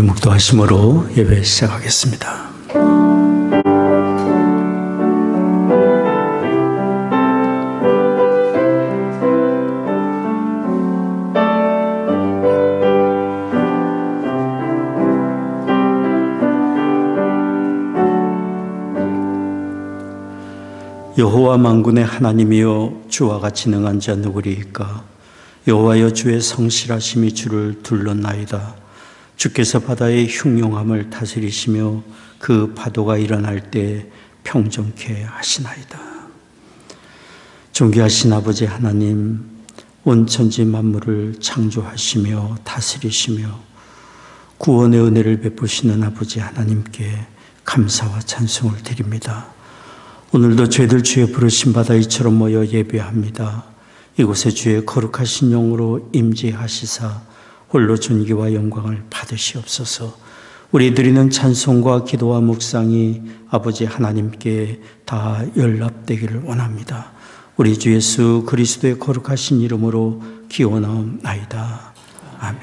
우리 묵도하심으로 예배 시작하겠습니다. 여호와 만군의 하나님이여, 주와 같이 능한 자 누구리이까? 여호와여, 주의 성실하심이 주를 둘렀나이다. 주께서 바다의 흉용함을 다스리시며 그 파도가 일어날 때 평정케 하시나이다. 존귀하신 아버지 하나님, 온 천지 만물을 창조하시며 다스리시며 구원의 은혜를 베푸시는 아버지 하나님께 감사와 찬송을 드립니다. 오늘도 저희들 주의 부르심 받아 이처럼 모여 예배합니다. 이곳에 주의 거룩하신 영으로 임재하시사 홀로 존귀와 영광을 받으시옵소서. 우리 드리는 찬송과 기도와 묵상이 아버지 하나님께 다 연락되기를 원합니다. 우리 주 예수 그리스도의 거룩하신 이름으로 기원하옵나이다. 아멘.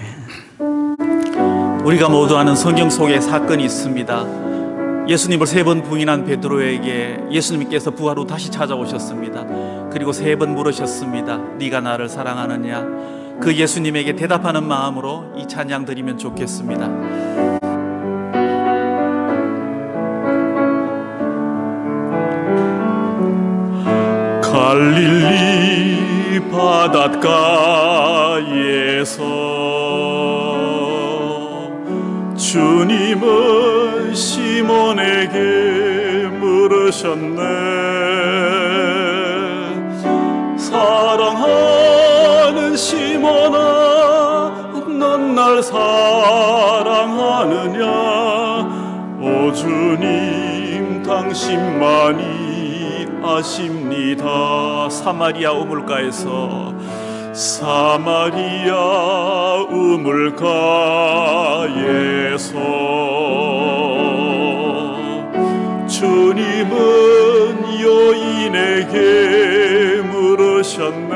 우리가 모두 아는 성경 속에 사건이 있습니다. 예수님을 3번 부인한 베드로에게 예수님께서 부활 후 다시 찾아오셨습니다. 그리고 3번 물으셨습니다. 네가 나를 사랑하느냐? 그 예수님에게 대답하는 마음으로 이 찬양 드리면 좋겠습니다. 갈릴리 바닷가에서 주님은 시몬에게 물으셨네. 사랑하는 시몬아, 넌 날 사랑하느냐? 오 주님, 당신만이 아십니다. 사마리아 우물가에서 주님은 여인에게 물으셨네.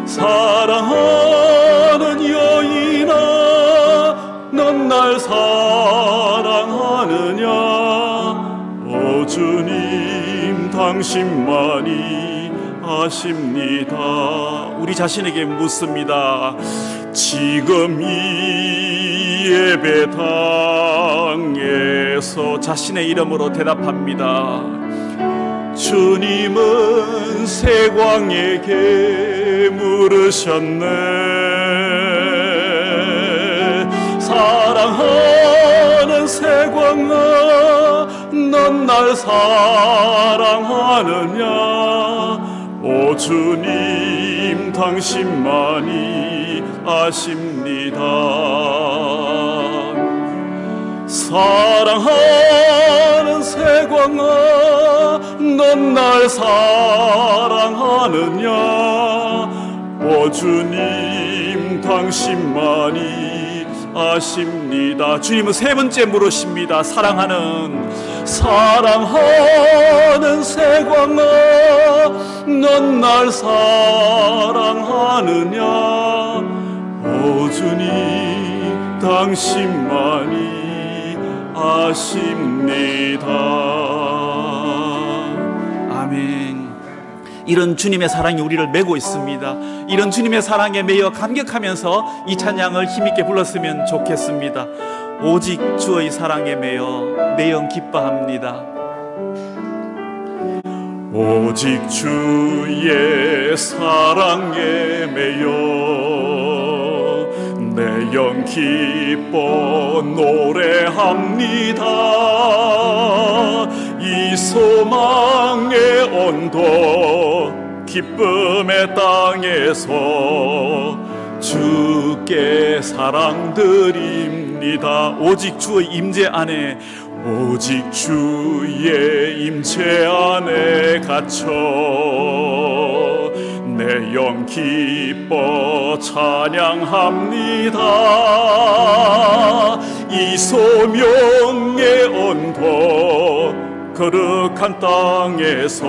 사랑하는 여인아, 넌 날 사랑하느냐? 오 주님, 당신만이 아십니다. 우리 자신에게 묻습니다. 지금 이 예배당에서 자신의 이름으로 대답합니다. 주님은 세광에게 물으셨네. 사랑하는 세광아, 넌 날 사랑하느냐? 오 주님, 당신만이 아십니다. 사랑하는 세광아, 넌 날 사랑하느냐? 오 주님, 당신만이 아십니다. 주님은 3번째 물으십니다. 사랑하는 세광아, 넌 날 사랑하느냐? 오 주님, 당신만이 아십니다. 아멘. 이런 주님의 사랑이 우리를 메고 있습니다. 이런 주님의 사랑에 매여 감격하면서 이 찬양을 힘있게 불렀으면 좋겠습니다. 오직 주의 사랑에 매여 내영 기뻐합니다. 오직 주의 사랑에 매여 내 영 기뻐 노래합니다. 이 소망의 언덕 기쁨의 땅에서 주께 사랑드립니다. 오직 주의 임재 안에, 오직 주의 임재 안에 갇혀 내 영 기뻐 찬양합니다. 이 소명의 언덕 거룩한 땅에서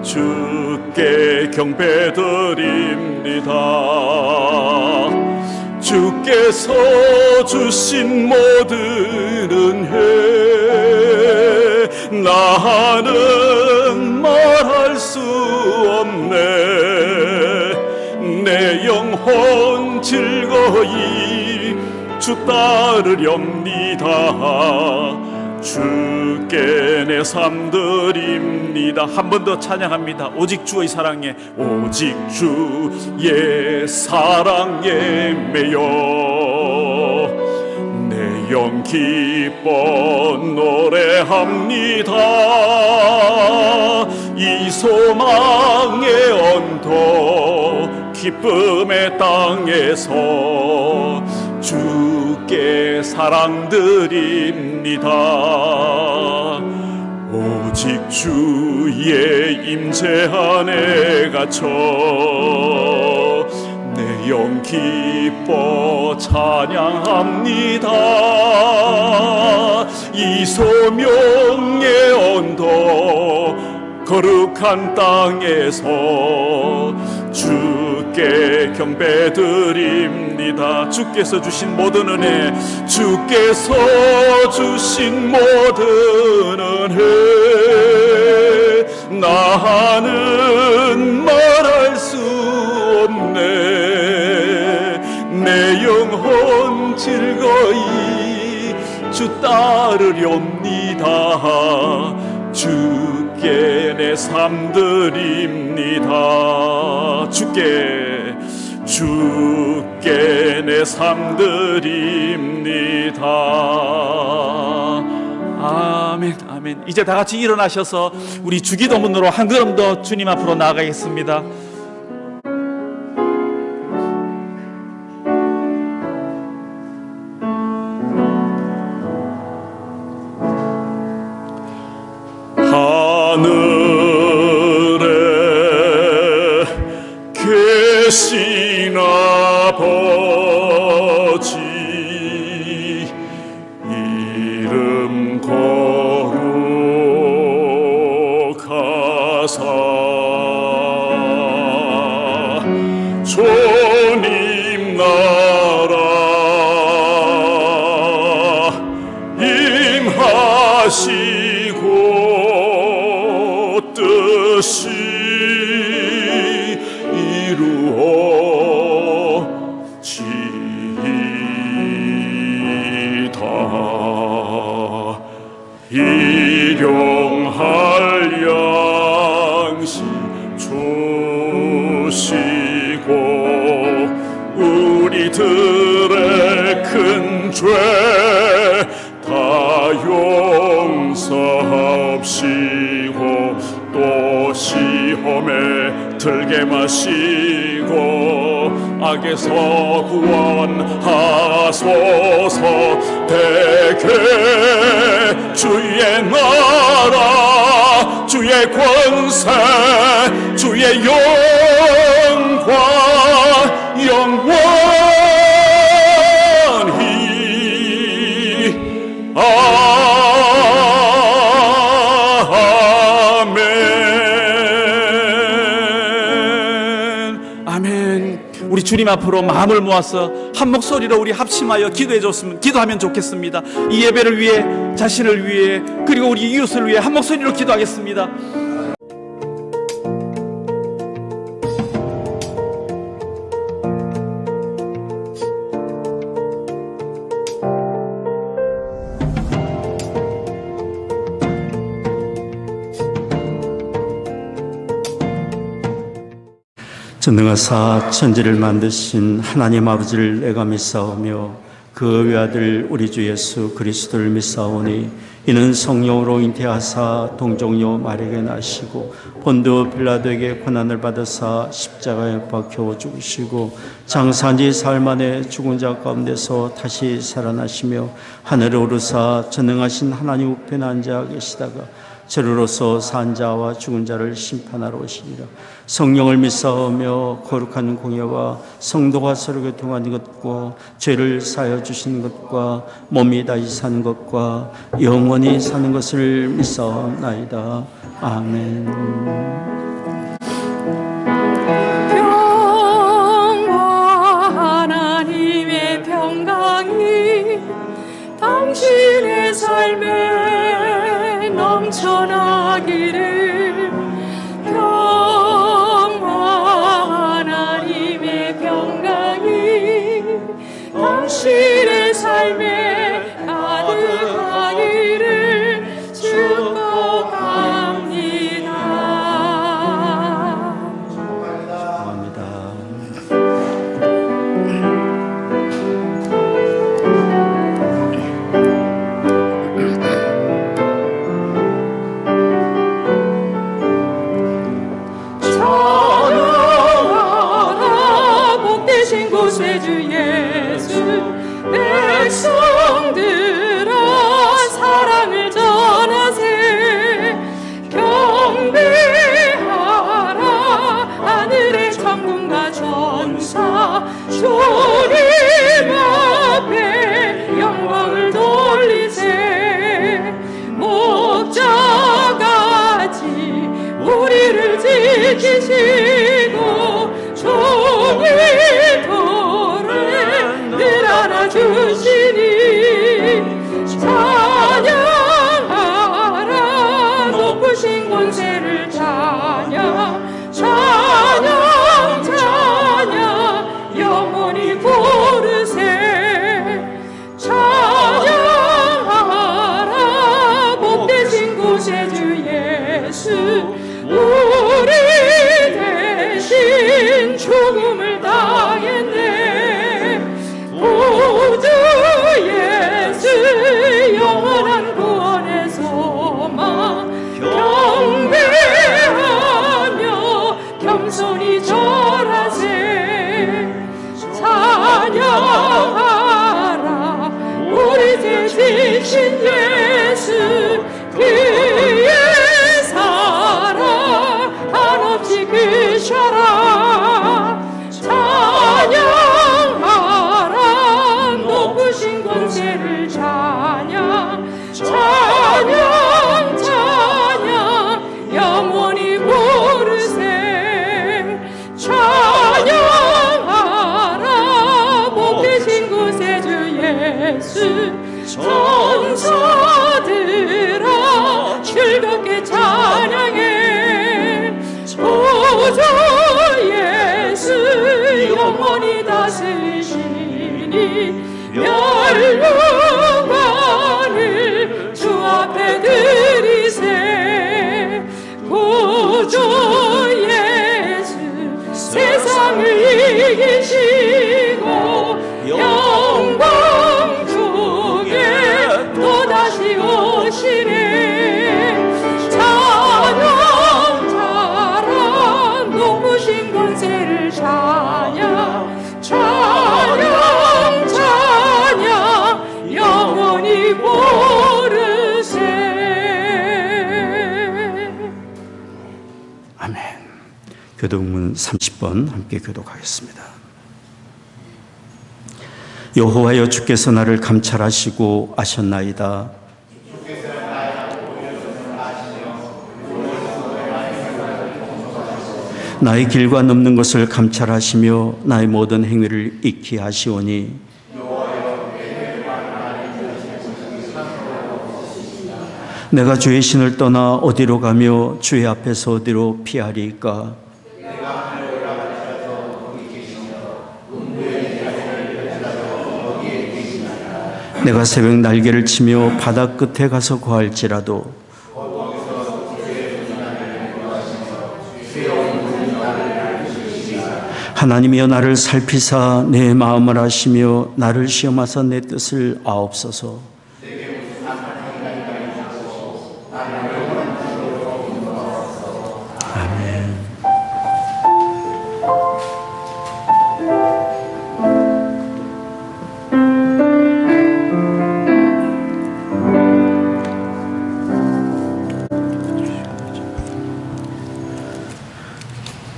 주께 경배드립니다. 주께서 주신 모든 은혜 나는 말할 수 없네. 내 영혼 즐거이 주 따르렵니다. 주께 내 삶 드립니다. 한 번 더 찬양합니다. 오직 주의 사랑에, 오직 주의 사랑에 매여 내 영 기뻐 노래합니다. 이 소망의 언덕 기쁨의 땅에서 주께 사랑 드립니다. 오직 주의 임재 안에 갇혀 내 영 기뻐 찬양합니다. 이 소명의 언덕 거룩한 땅에서 주께 경배드립니다. 주께서 주신 모든 은혜, 주께서 주신 모든 은혜 나는 말할 수 없네. 내 영혼 즐거이 주 따르렵니다. 주께 내 삶 드립니다. 주께 내 삶 드립니다. 아멘, 아멘. 이제 다 같이 일어나셔서 우리 주기도문으로 한 걸음 더 주님 앞으로 나아가겠습니다. 하늘에 계신 아버지 이름 거룩하사 주님 나라 임하시고 뜻이 이루어지이다. 일용할 양식 주시고 우리들의 큰 죄 다 용서하옵시고 또 시험에 들게 마시고 악에서 구원하소서. 대개 주의 나라 주의 권세 주의 영광 영원히 아멘. 아멘. 우리 주님 앞으로 마음을 모아서 한 목소리로 우리 합심하여 기도하면 좋겠습니다. 이 예배를 위해, 자신을 위해, 그리고 우리 이웃을 위해 한 목소리로 기도하겠습니다. 전능하사 천지를 만드신 하나님 아버지를 내가 믿사오며 그 외아들 우리 주 예수 그리스도를 믿사오니 이는 성령으로 잉태하사 동정녀 마리아에게 나시고 본드 빌라도에게 고난을 받으사 십자가에 박혀 죽으시고 장사한 지 사흘 만에 죽은 자 가운데서 다시 살아나시며 하늘에 오르사 전능하신 하나님 우편에 앉아 계시다가 저로서 산 자와 죽은 자를 심판하러 오시리라. 성령을 믿사오며 거룩한 공예와 성도가 서로 교통하는 것과 죄를 사하여 주시는 것과 몸이 다시 사는 것과 영원히 사는 것을 믿사옵나이다. 아멘. 평화 하나님의 현실의 삶에 가득하기를 축복합니다. 감사합니다. 찬양하라 복되신 곳에 주 예수 백성들아 사랑을 전하세 경배하라 하늘의 천군과 전사 주님 앞에 영광을 돌리세 목자같이 우리를 지키시고 종일 도를 늘 안아주시니 찬양하라 높으신 권세를 찬양 찬양 찬양 영원히 부르세 찬양하라 복되신 곳에 주 예수 우리 대신 죽음을 당했네 구주 예수 영원한 구원의 소망 경배하며 겸손히 절하세 찬양하라 우리 대신 예수 그의 사랑 한없이 크셔라 찬양하라 높으신 권세를 찬양 찬양 찬양 영원히 부르세 찬양하라 복되신 곳에 주 예수 천사들아 즐겁게 찬양해 구주 예수 영원히 다스리시니 멸류관을 주 앞에 드리세 구주 예수 세상을 이기시고 영광 주게 또다시 오시네 찬양 찬양 높으신 권세를 찬양 찬양 찬양 영원히 부르세 아멘. 교독문 30번 함께 교독하겠습니다. 여호와여 주께서 나를 감찰하시고 아셨나이다. 나의 길과 넘는 것을 감찰하시며 나의 모든 행위를 익히 하시오니 내가 주의 신을 떠나 어디로 가며 주의 앞에서 어디로 피하리까? 내가 새벽 날개를 치며 바다 끝에 가서 거할지라도 하나님이여 나를 살피사 내 마음을 아시며 나를 시험하사 내 뜻을 아옵소서. 아멘.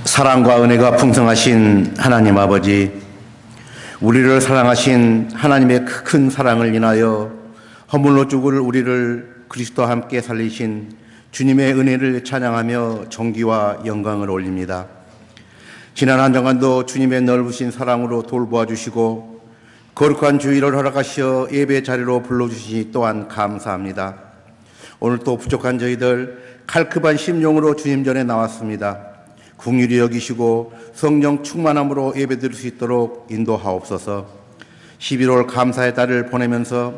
사랑과 은혜가 풍성하신 하나님 아버지, 우리를 사랑하신 하나님의 큰 사랑을 인하여 허물로 죽을 우리를 그리스도와 함께 살리신 주님의 은혜를 찬양하며 존귀와 영광을 올립니다. 지난 한 주간도 주님의 넓으신 사랑으로 돌보아 주시고 거룩한 주일을 허락하시어 예배 자리로 불러주시니 또한 감사합니다. 오늘 또 부족한 저희들 칼급한 심령으로 주님 전에 나왔습니다. 긍휼히 여기시고 성령 충만함으로 예배드릴 수 있도록 인도하옵소서. 11월 감사의 달을 보내면서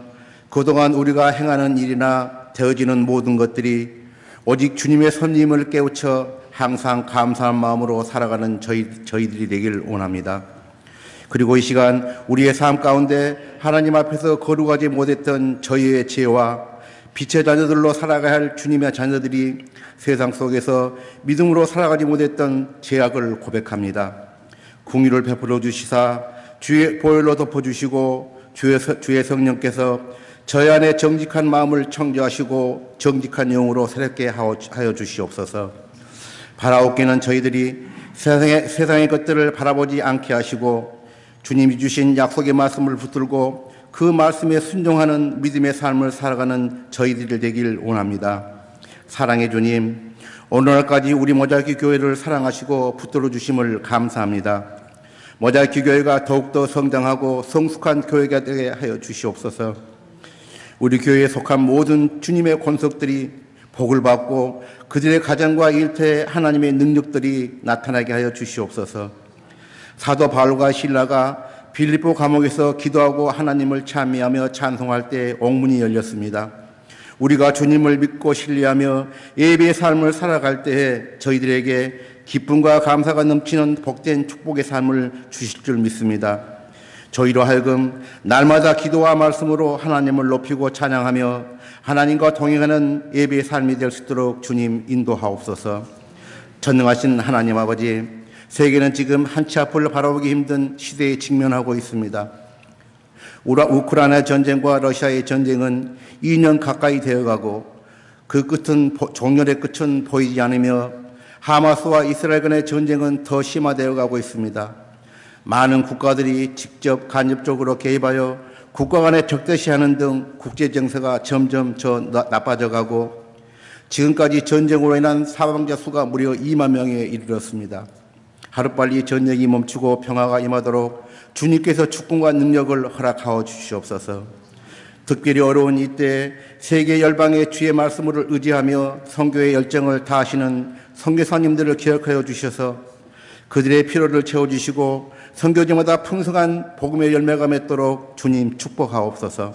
그동안 우리가 행하는 일이나 되어지는 모든 것들이 오직 주님의 선님을 깨우쳐 항상 감사한 마음으로 살아가는 저희들이 되길 원합니다. 그리고 이 시간 우리의 삶 가운데 하나님 앞에서 거룩하지 못했던 저희의 죄와 빛의 자녀들로 살아가야 할 주님의 자녀들이 세상 속에서 믿음으로 살아가지 못했던 죄악을 고백합니다. 긍휼을 베풀어 주시사 주의 보혈로 덮어주시고 주의 성령께서 저희 안에 정직한 마음을 창조하시고 정직한 영으로 새롭게 하여 주시옵소서. 바라옵기는 저희들이 세상의 것들을 바라보지 않게 하시고 주님이 주신 약속의 말씀을 붙들고 그 말씀에 순종하는 믿음의 삶을 살아가는 저희들이 되길 원합니다. 사랑의 주님, 오늘날까지 우리 모자이크 교회를 사랑하시고 붙들어 주심을 감사합니다. 모자이크 교회가 더욱더 성장하고 성숙한 교회가 되게 하여 주시옵소서. 우리 교회에 속한 모든 주님의 권속들이 복을 받고 그들의 가정과 일터에 하나님의 능력들이 나타나게 하여 주시옵소서. 사도 바울과 실라가 빌립보 감옥에서 기도하고 하나님을 찬미하며 찬송할 때 옥문이 열렸습니다. 우리가 주님을 믿고 신뢰하며 예배의 삶을 살아갈 때에 저희들에게 기쁨과 감사가 넘치는 복된 축복의 삶을 주실 줄 믿습니다. 저희로 하여금 날마다 기도와 말씀으로 하나님을 높이고 찬양하며 하나님과 동행하는 예배의 삶이 될 수 있도록 주님 인도하옵소서. 전능하신 하나님 아버지, 세계는 지금 한치 앞을 바라보기 힘든 시대에 직면하고 있습니다. 우크라이나 전쟁과 러시아의 전쟁은 2년 가까이 되어가고 그 끝은 종렬의 끝은 보이지 않으며 하마스와 이스라엘 간의 전쟁은 더 심화되어 가고 있습니다. 많은 국가들이 직접 간접적으로 개입하여 국가 간에 적대시하는 등 국제 정세가 점점 나빠져 가고 지금까지 전쟁으로 인한 사망자 수가 무려 2만 명에 이르렀습니다. 하루빨리 전쟁이 멈추고 평화가 임하도록 주님께서 축복과 능력을 허락하여 주시옵소서. 특별히 어려운 이때 세계 열방의 주의 말씀을 의지하며 선교의 열정을 다하시는 선교사님들을 기억하여 주셔서 그들의 필요를 채워주시고 선교지마다 풍성한 복음의 열매가 맺도록 주님 축복하옵소서.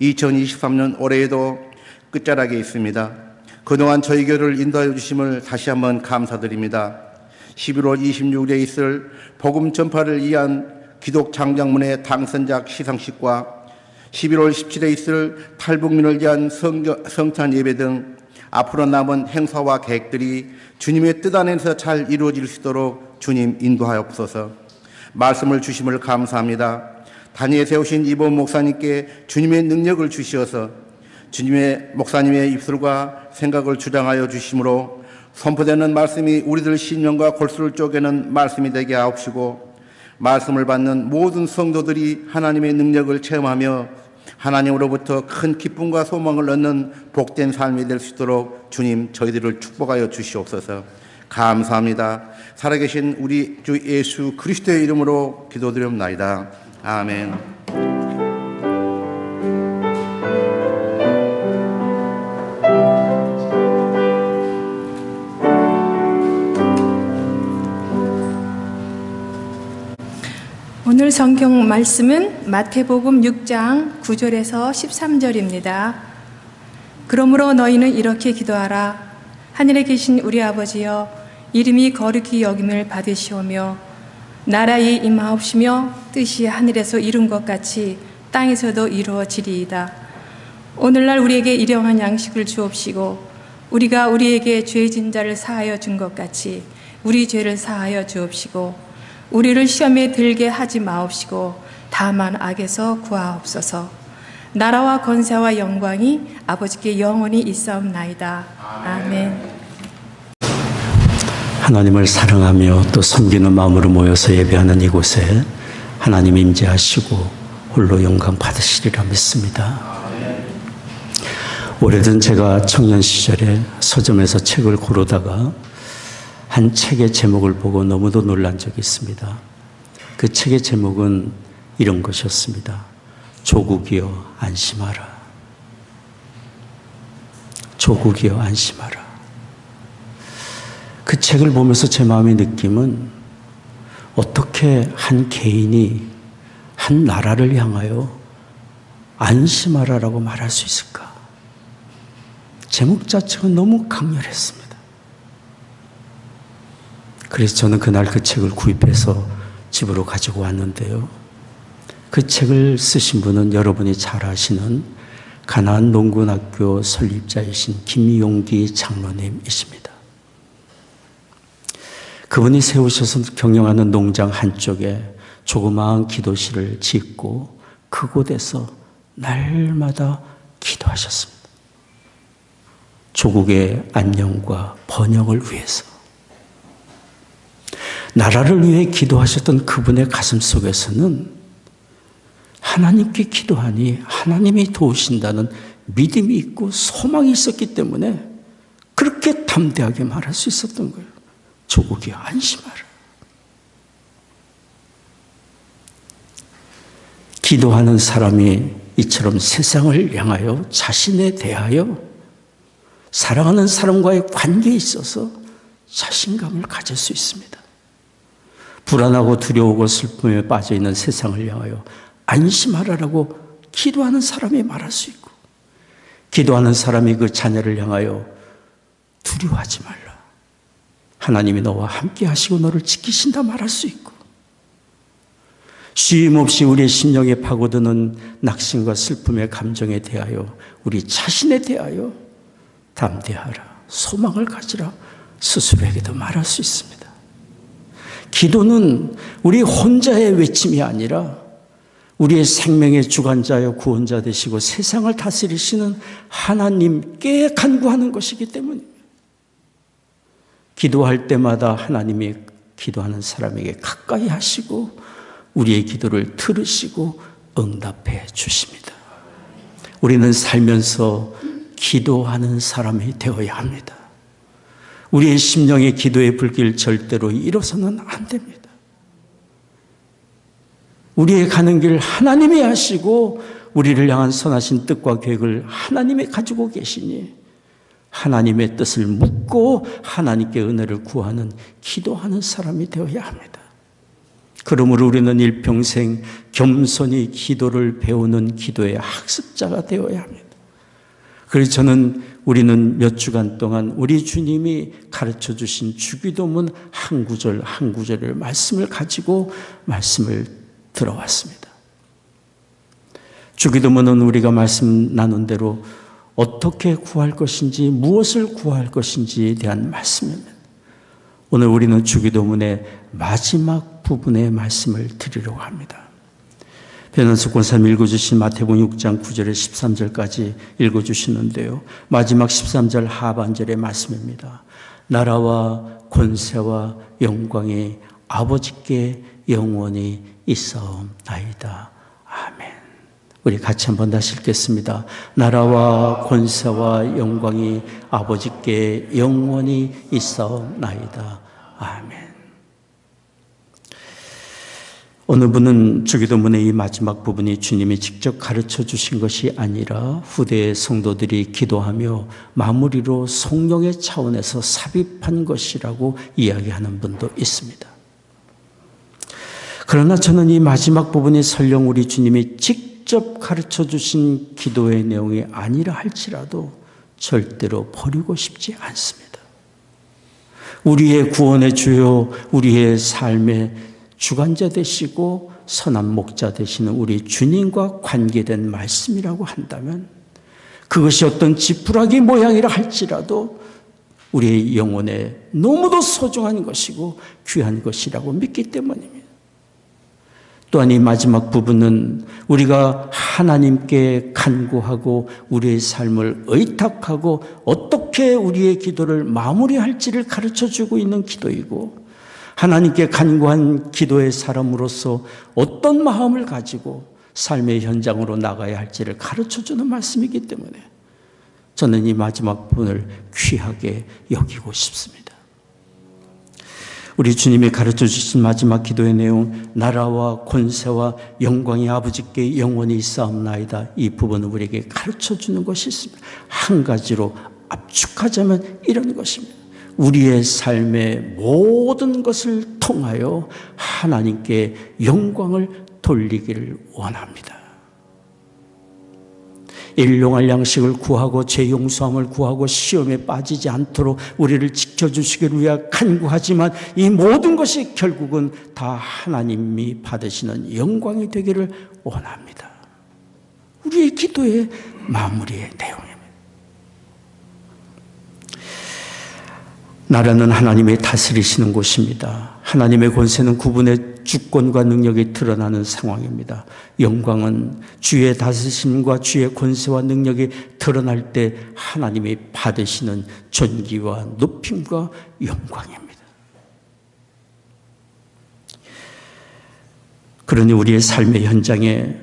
2023년 올해에도 끝자락에 있습니다. 그동안 저희 교회를 인도하여 주심을 다시 한번 감사드립니다. 11월 26일에 있을 복음 전파를 위한 기독 장장문의 당선작 시상식과 11월 17일에 있을 탈북민을 위한 성탄 예배 등 앞으로 남은 행사와 계획들이 주님의 뜻 안에서 잘 이루어질 수 있도록 주님 인도하옵소서. 말씀을 주심을 감사합니다. 단위에 세우신 이번 목사님께 주님의 능력을 주시어서 주님의 목사님의 입술과 생각을 주장하여 주심으로 선포되는 말씀이 우리들 신령과 골수를 쪼개는 말씀이 되게 하옵시고 말씀을 받는 모든 성도들이 하나님의 능력을 체험하며 하나님으로부터 큰 기쁨과 소망을 얻는 복된 삶이 될 수 있도록 주님 저희들을 축복하여 주시옵소서. 감사합니다. 살아계신 우리 주 예수 그리스도의 이름으로 기도드립니다. 아멘. 오늘 성경 말씀은 마태복음 6장 9절에서 13절입니다. 그러므로 너희는 이렇게 기도하라. 하늘에 계신 우리 아버지여, 이름이 거룩히 여김을 받으시오며 나라에 임하옵시며 뜻이 하늘에서 이룬 것 같이 땅에서도 이루어지리이다. 오늘날 우리에게 일용할 양식을 주옵시고 우리가 우리에게 죄진 자를 사하여 준 것 같이 우리 죄를 사하여 주옵시고 우리를 시험에 들게 하지 마옵시고 다만 악에서 구하옵소서. 나라와 권세와 영광이 아버지께 영원히 있사옵나이다. 아멘. 하나님을 사랑하며 또 섬기는 마음으로 모여서 예배하는 이곳에 하나님 임재하시고 홀로 영광 받으시리라 믿습니다. 오래전 제가 청년 시절에 서점에서 책을 고르다가 한 책의 제목을 보고 너무도 놀란 적이 있습니다. 그 책의 제목은 이런 것이었습니다. 조국이여 안심하라. 조국이여 안심하라. 그 책을 보면서 제 마음의 느낌은 어떻게 한 개인이 한 나라를 향하여 안심하라라고 말할 수 있을까? 제목 자체가 너무 강렬했습니다. 그래서 저는 그날 그 책을 구입해서 집으로 가지고 왔는데요. 그 책을 쓰신 분은 여러분이 잘 아시는 가나안 농군학교 설립자이신 김용기 장로님이십니다. 그분이 세우셔서 경영하는 농장 한쪽에 조그마한 기도실을 짓고 그곳에서 날마다 기도하셨습니다. 조국의 안녕과 번영을 위해서. 나라를 위해 기도하셨던 그분의 가슴 속에서는 하나님께 기도하니 하나님이 도우신다는 믿음이 있고 소망이 있었기 때문에 그렇게 담대하게 말할 수 있었던 거예요. 조국이 안심하라. 기도하는 사람이 이처럼 세상을 향하여 자신에 대하여 사랑하는 사람과의 관계에 있어서 자신감을 가질 수 있습니다. 불안하고 두려우고 슬픔에 빠져있는 세상을 향하여 안심하라라고 기도하는 사람이 말할 수 있고, 기도하는 사람이 그 자녀를 향하여 두려워하지 말라, 하나님이 너와 함께 하시고 너를 지키신다 말할 수 있고, 쉼없이 우리의 심령에 파고드는 낙심과 슬픔의 감정에 대하여 우리 자신에 대하여 담대하라, 소망을 가지라 스스로에게도 말할 수 있습니다. 기도는 우리 혼자의 외침이 아니라 우리의 생명의 주관자여 구원자 되시고 세상을 다스리시는 하나님께 간구하는 것이기 때문입니다. 기도할 때마다 하나님이 기도하는 사람에게 가까이 하시고 우리의 기도를 들으시고 응답해 주십니다. 우리는 살면서 기도하는 사람이 되어야 합니다. 우리의 심령의 기도의 불길 절대로 잃어서는 안 됩니다. 우리의 가는 길 하나님이 하시고 우리를 향한 선하신 뜻과 계획을 하나님이 가지고 계시니 하나님의 뜻을 묻고 하나님께 은혜를 구하는 기도하는 사람이 되어야 합니다. 그러므로 우리는 일평생 겸손히 기도를 배우는 기도의 학습자가 되어야 합니다. 그래서 우리는 몇 주간 동안 우리 주님이 가르쳐 주신 주기도문 한 구절 한 구절의 말씀을 가지고 말씀을 들어왔습니다. 주기도문은 우리가 말씀 나눈 대로 어떻게 구할 것인지 무엇을 구할 것인지에 대한 말씀입니다. 오늘 우리는 주기도문의 마지막 부분의 말씀을 드리려고 합니다. 변은숙 권사님 읽어주신 마태복음 6장 9절에 13절까지 읽어주시는데요. 마지막 13절 하반절의 말씀입니다. 나라와 권세와 영광이 아버지께 영원히 있사옵나이다. 아멘. 우리 같이 한번 다시 읽겠습니다. 나라와 권세와 영광이 아버지께 영원히 있사옵나이다. 아멘. 어느 분은 주기도문의 이 마지막 부분이 주님이 직접 가르쳐 주신 것이 아니라 후대의 성도들이 기도하며 마무리로 성령의 차원에서 삽입한 것이라고 이야기하는 분도 있습니다. 그러나 저는 이 마지막 부분이 설령 우리 주님이 직접 가르쳐 주신 기도의 내용이 아니라 할지라도 절대로 버리고 싶지 않습니다. 우리의 구원의 주요, 우리의 삶의 주관자 되시고 선한 목자 되시는 우리 주님과 관계된 말씀이라고 한다면 그것이 어떤 지푸라기 모양이라 할지라도 우리의 영혼에 너무도 소중한 것이고 귀한 것이라고 믿기 때문입니다. 또한 이 마지막 부분은 우리가 하나님께 간구하고 우리의 삶을 의탁하고 어떻게 우리의 기도를 마무리할지를 가르쳐주고 있는 기도이고 하나님께 간구한 기도의 사람으로서 어떤 마음을 가지고 삶의 현장으로 나가야 할지를 가르쳐주는 말씀이기 때문에 저는 이 마지막 부분을 귀하게 여기고 싶습니다. 우리 주님이 가르쳐 주신 마지막 기도의 내용, 나라와 권세와 영광이 아버지께 영원히 있사옵나이다. 이 부분은 우리에게 가르쳐 주는 것이 있습니다. 한 가지로 압축하자면 이런 것입니다. 우리의 삶의 모든 것을 통하여 하나님께 영광을 돌리기를 원합니다. 일용할 양식을 구하고 죄 용서함을 구하고 시험에 빠지지 않도록 우리를 지켜주시기를 위해 간구하지만 이 모든 것이 결국은 다 하나님이 받으시는 영광이 되기를 원합니다. 우리의 기도의 마무리의 내용입니다. 나라는 하나님이 다스리시는 곳입니다. 하나님의 권세는 그분의 주권과 능력이 드러나는 상황입니다. 영광은 주의 다스림과 주의 권세와 능력이 드러날 때 하나님이 받으시는 존귀와 높임과 영광입니다. 그러니 우리의 삶의 현장에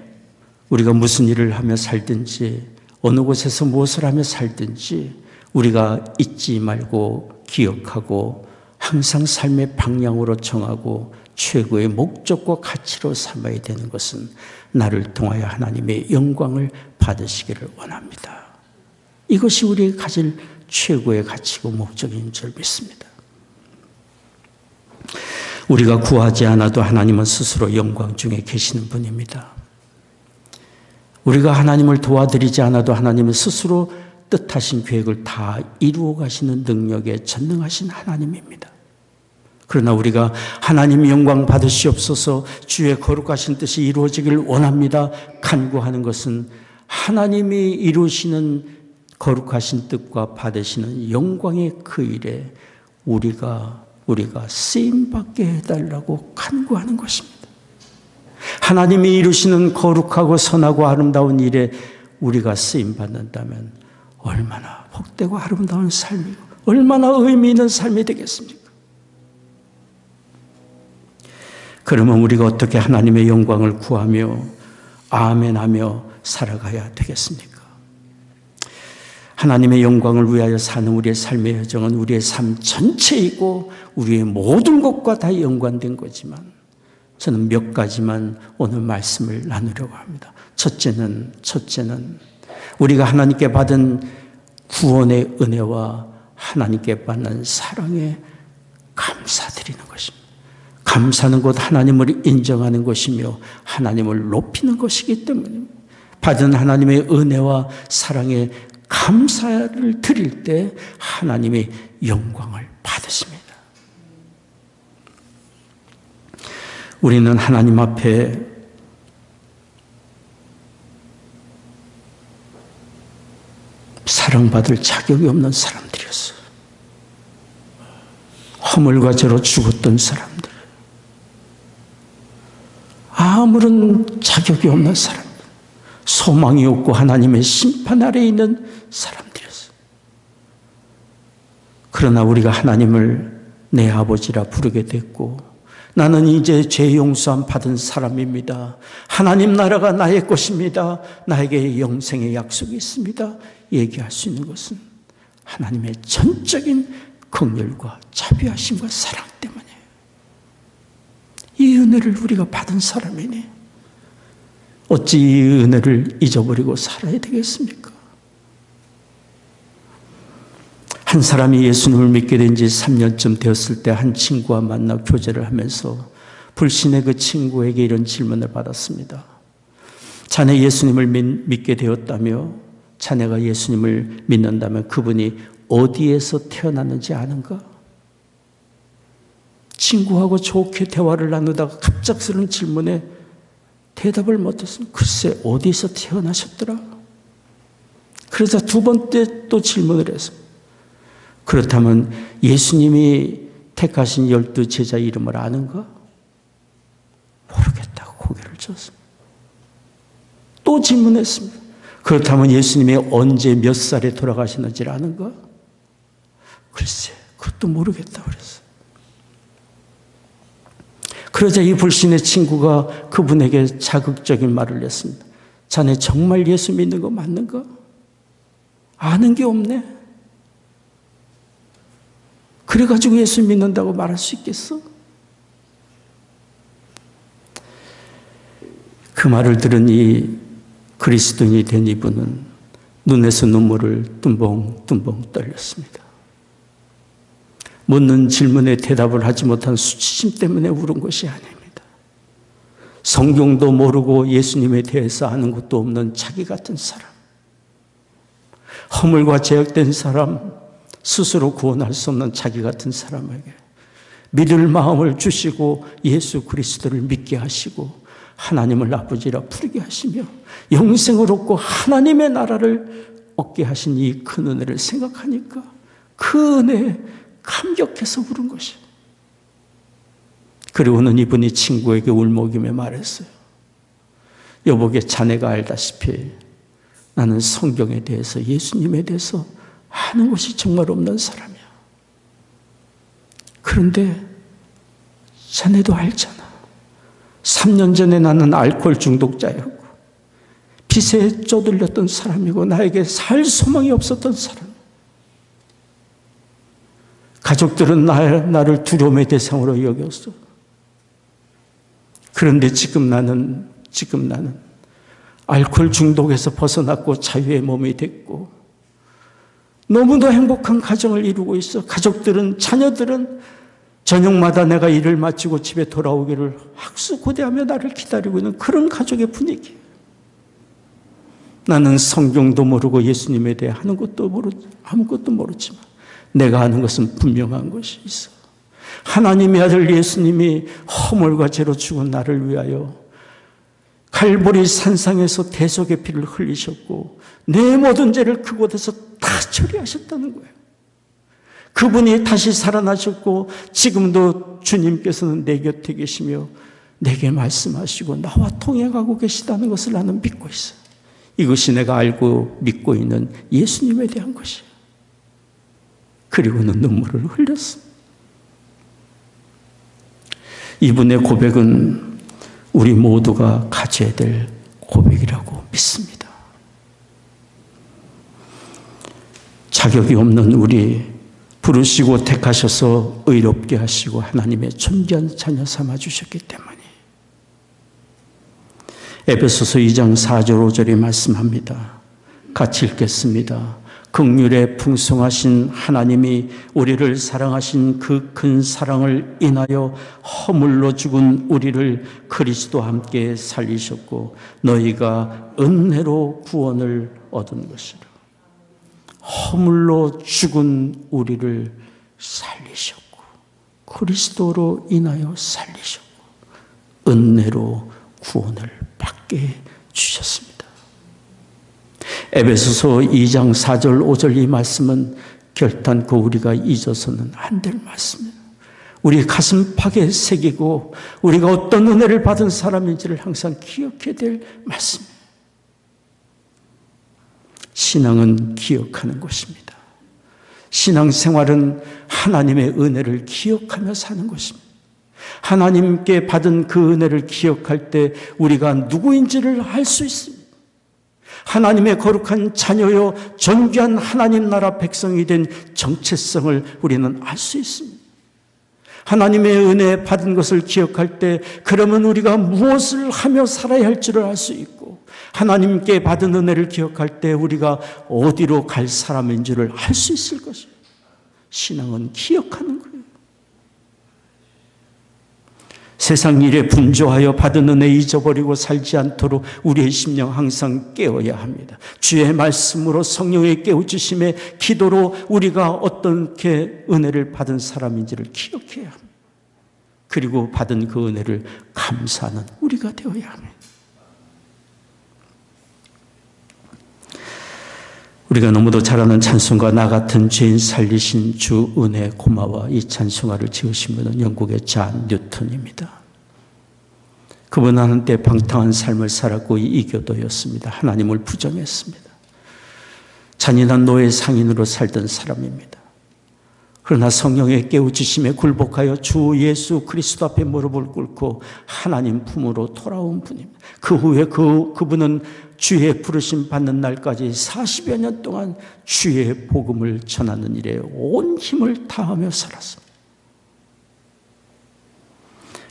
우리가 무슨 일을 하며 살든지 어느 곳에서 무엇을 하며 살든지 우리가 잊지 말고 기억하고 항상 삶의 방향으로 정하고 최고의 목적과 가치로 삼아야 되는 것은 나를 통하여 하나님의 영광을 받으시기를 원합니다. 이것이 우리가 가질 최고의 가치고 목적인 줄 믿습니다. 우리가 구하지 않아도 하나님은 스스로 영광 중에 계시는 분입니다. 우리가 하나님을 도와드리지 않아도 하나님은 스스로 뜻하신 계획을 다 이루어 가시는 능력에 전능하신 하나님입니다. 그러나 우리가 하나님 영광 받으시옵소서 주의 거룩하신 뜻이 이루어지길 원합니다. 간구하는 것은 하나님이 이루시는 거룩하신 뜻과 받으시는 영광의 그 일에 우리가 쓰임받게 해달라고 간구하는 것입니다. 하나님이 이루시는 거룩하고 선하고 아름다운 일에 우리가 쓰임받는다면 얼마나 복되고 아름다운 삶이고 얼마나 의미 있는 삶이 되겠습니까? 그러면 우리가 어떻게 하나님의 영광을 구하며 아멘하며 살아가야 되겠습니까? 하나님의 영광을 위하여 사는 우리의 삶의 여정은 우리의 삶 전체이고 우리의 모든 것과 다 연관된 거지만 저는 몇 가지만 오늘 말씀을 나누려고 합니다. 첫째는 우리가 하나님께 받은 구원의 은혜와 하나님께 받는 사랑에 감사드리는 것입니다. 감사는 곧 하나님을 인정하는 것이며 하나님을 높이는 것이기 때문입니다. 받은 하나님의 은혜와 사랑에 감사를 드릴 때 하나님의 영광을 받으십니다. 우리는 하나님 앞에 사랑받을 자격이 없는 사람들이었어요. 허물과 죄로 죽었던 사람들, 아무런 자격이 없는 사람들, 소망이 없고 하나님의 심판 아래에 있는 사람들이었어요. 그러나 우리가 하나님을 내 아버지라 부르게 됐고 나는 이제 죄 용서함 받은 사람입니다. 하나님 나라가 나의 것입니다. 나에게 영생의 약속이 있습니다. 얘기할 수 있는 것은 하나님의 전적인 긍휼과 자비하심과 사랑 때문이에요. 이 은혜를 우리가 받은 사람이니 어찌 이 은혜를 잊어버리고 살아야 되겠습니까? 한 사람이 예수님을 믿게 된 지 3년쯤 되었을 때 한 친구와 만나 교제를 하면서 불신의 그 친구에게 이런 질문을 받았습니다. 자네 예수님을 믿게 되었다며 자네가 예수님을 믿는다면 그분이 어디에서 태어났는지 아는가? 친구하고 좋게 대화를 나누다가 갑작스러운 질문에 대답을 못했으면 글쎄 어디서 태어나셨더라? 그러자 두 번째 또 질문을 했습니다. 그렇다면 예수님이 택하신 12 제자 이름을 아는가? 모르겠다고 고개를 젓습니다. 또 질문했습니다. 그렇다면 예수님이 언제 몇 살에 돌아가시는지를 아는가? 글쎄 그것도 모르겠다고 그랬어요. 그러자 이 불신의 친구가 그분에게 자극적인 말을 했습니다. 자네 정말 예수 믿는 거 맞는가? 아는 게 없네. 그래가지고 예수 믿는다고 말할 수 있겠어? 그 말을 들은 이 그리스도인이 된 이분은 눈에서 눈물을 tum벙tum벙 떨렸습니다. 묻는 질문에 대답을 하지 못한 수치심 때문에 울은 것이 아닙니다. 성경도 모르고 예수님에 대해서 아는 것도 없는 자기 같은 사람, 허물과 제약된 사람, 스스로 구원할 수 없는 자기 같은 사람에게 믿을 마음을 주시고 예수 그리스도를 믿게 하시고 하나님을 아버지라 부르게 하시며 영생을 얻고 하나님의 나라를 얻게 하신 이 큰 은혜를 생각하니까 그 은혜에 감격해서 부른 것이에요. 그리고는 이분이 친구에게 울먹이며 말했어요. 여보게, 자네가 알다시피 나는 성경에 대해서, 예수님에 대해서 아는 것이 정말 없는 사람이야. 그런데 자네도 알잖아. 3년 전에 나는 알코올 중독자였고 빚에 쪼들렸던 사람이고 나에게 살 소망이 없었던 사람. 가족들은 나를 두려움의 대상으로 여겼어. 그런데 지금 나는 알코올 중독에서 벗어났고 자유의 몸이 됐고 너무도 행복한 가정을 이루고 있어. 가족들은, 자녀들은 저녁마다 내가 일을 마치고 집에 돌아오기를 학수고대하며 나를 기다리고 있는 그런 가족의 분위기. 나는 성경도 모르고 예수님에 대해 아무것도 모르지만 내가 아는 것은 분명한 것이 있어. 하나님의 아들 예수님이 허물과 죄로 죽은 나를 위하여 갈보리 산상에서 대속의 피를 흘리셨고 내 모든 죄를 그곳에서 다 처리하셨다는 거예요. 그분이 다시 살아나셨고 지금도 주님께서는 내 곁에 계시며 내게 말씀하시고 나와 통행하고 계시다는 것을 나는 믿고 있어요. 이것이 내가 알고 믿고 있는 예수님에 대한 것이에요. 그리고는 눈물을 흘렸어. 이분의 고백은 우리 모두가 가져야 될 고백이라고 믿습니다. 자격이 없는 우리 부르시고 택하셔서 의롭게 하시고 하나님의 존귀한 자녀 삼아 주셨기 때문에 에베소서 2장 4절 5절이 말씀합니다. 같이 읽겠습니다. 긍휼에 풍성하신 하나님이 우리를 사랑하신 그 큰 사랑을 인하여 허물로 죽은 우리를 그리스도와 함께 살리셨고 너희가 은혜로 구원을 얻은 것이라. 허물로 죽은 우리를 살리셨고 그리스도로 인하여 살리셨고 은혜로 구원을 받게 주셨습니다. 에베소서 2장 4절 5절 이 말씀은 결단코 우리가 잊어서는 안 될 말씀이에요. 우리 가슴팍에 새기고 우리가 어떤 은혜를 받은 사람인지를 항상 기억해야 될 말씀이에요. 신앙은 기억하는 것입니다. 신앙생활은 하나님의 은혜를 기억하며 사는 것입니다. 하나님께 받은 그 은혜를 기억할 때 우리가 누구인지를 알 수 있습니다. 하나님의 거룩한 자녀요 존귀한 하나님 나라 백성이 된 정체성을 우리는 알 수 있습니다. 하나님의 은혜 받은 것을 기억할 때 그러면 우리가 무엇을 하며 살아야 할 줄을 알 수 있고 하나님께 받은 은혜를 기억할 때 우리가 어디로 갈 사람인 줄을 알 수 있을 것이에요. 신앙은 기억하는 거예요. 세상 일에 분주하여 받은 은혜 잊어버리고 살지 않도록 우리의 심령 항상 깨어야 합니다. 주의 말씀으로 성령의 깨우치심에 기도로 우리가 어떻게 은혜를 받은 사람인지를 기억해야 합니다. 그리고 받은 그 은혜를 감사하는 우리가 되어야 합니다. 우리가 너무도 잘 아는 찬송가 나 같은 죄인 살리신 주 은혜 고마워 이 찬송가를 지으신 분은 영국의 잔 뉴턴입니다. 그분은 한때 방탕한 삶을 살았고 이교도였습니다. 하나님을 부정했습니다. 잔인한 노예 상인으로 살던 사람입니다. 그러나 성령의 깨우치심에 굴복하여 주 예수 그리스도 앞에 무릎을 꿇고 하나님 품으로 돌아온 분입니다. 그 후에 그분은 주의 부르심 받는 날까지 40여 년 동안 주의 복음을 전하는 일에 온 힘을 다하며 살았습니다.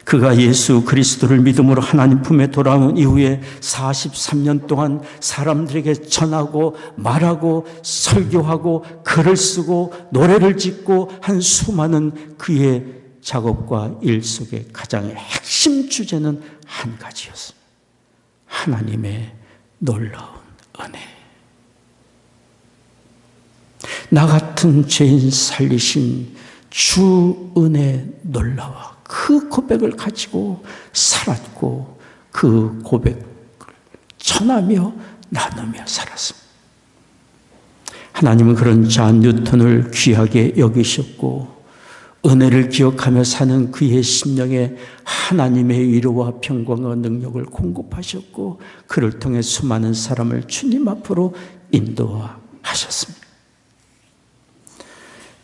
그가 예수 그리스도를 믿음으로 하나님 품에 돌아온 이후에 43년 동안 사람들에게 전하고 말하고 설교하고 글을 쓰고 노래를 짓고 한 수많은 그의 작업과 일 속에 가장 핵심 주제는 한 가지였습니다. 하나님의 놀라운 은혜. 나 같은 죄인 살리신 주 은혜 놀라워 그 고백을 가지고 살았고 그 고백을 전하며 나누며 살았습니다. 하나님은 그런 존 뉴턴을 귀하게 여기셨고 은혜를 기억하며 사는 그의 심령에 하나님의 위로와 평강과 능력을 공급하셨고 그를 통해 수많은 사람을 주님 앞으로 인도하셨습니다.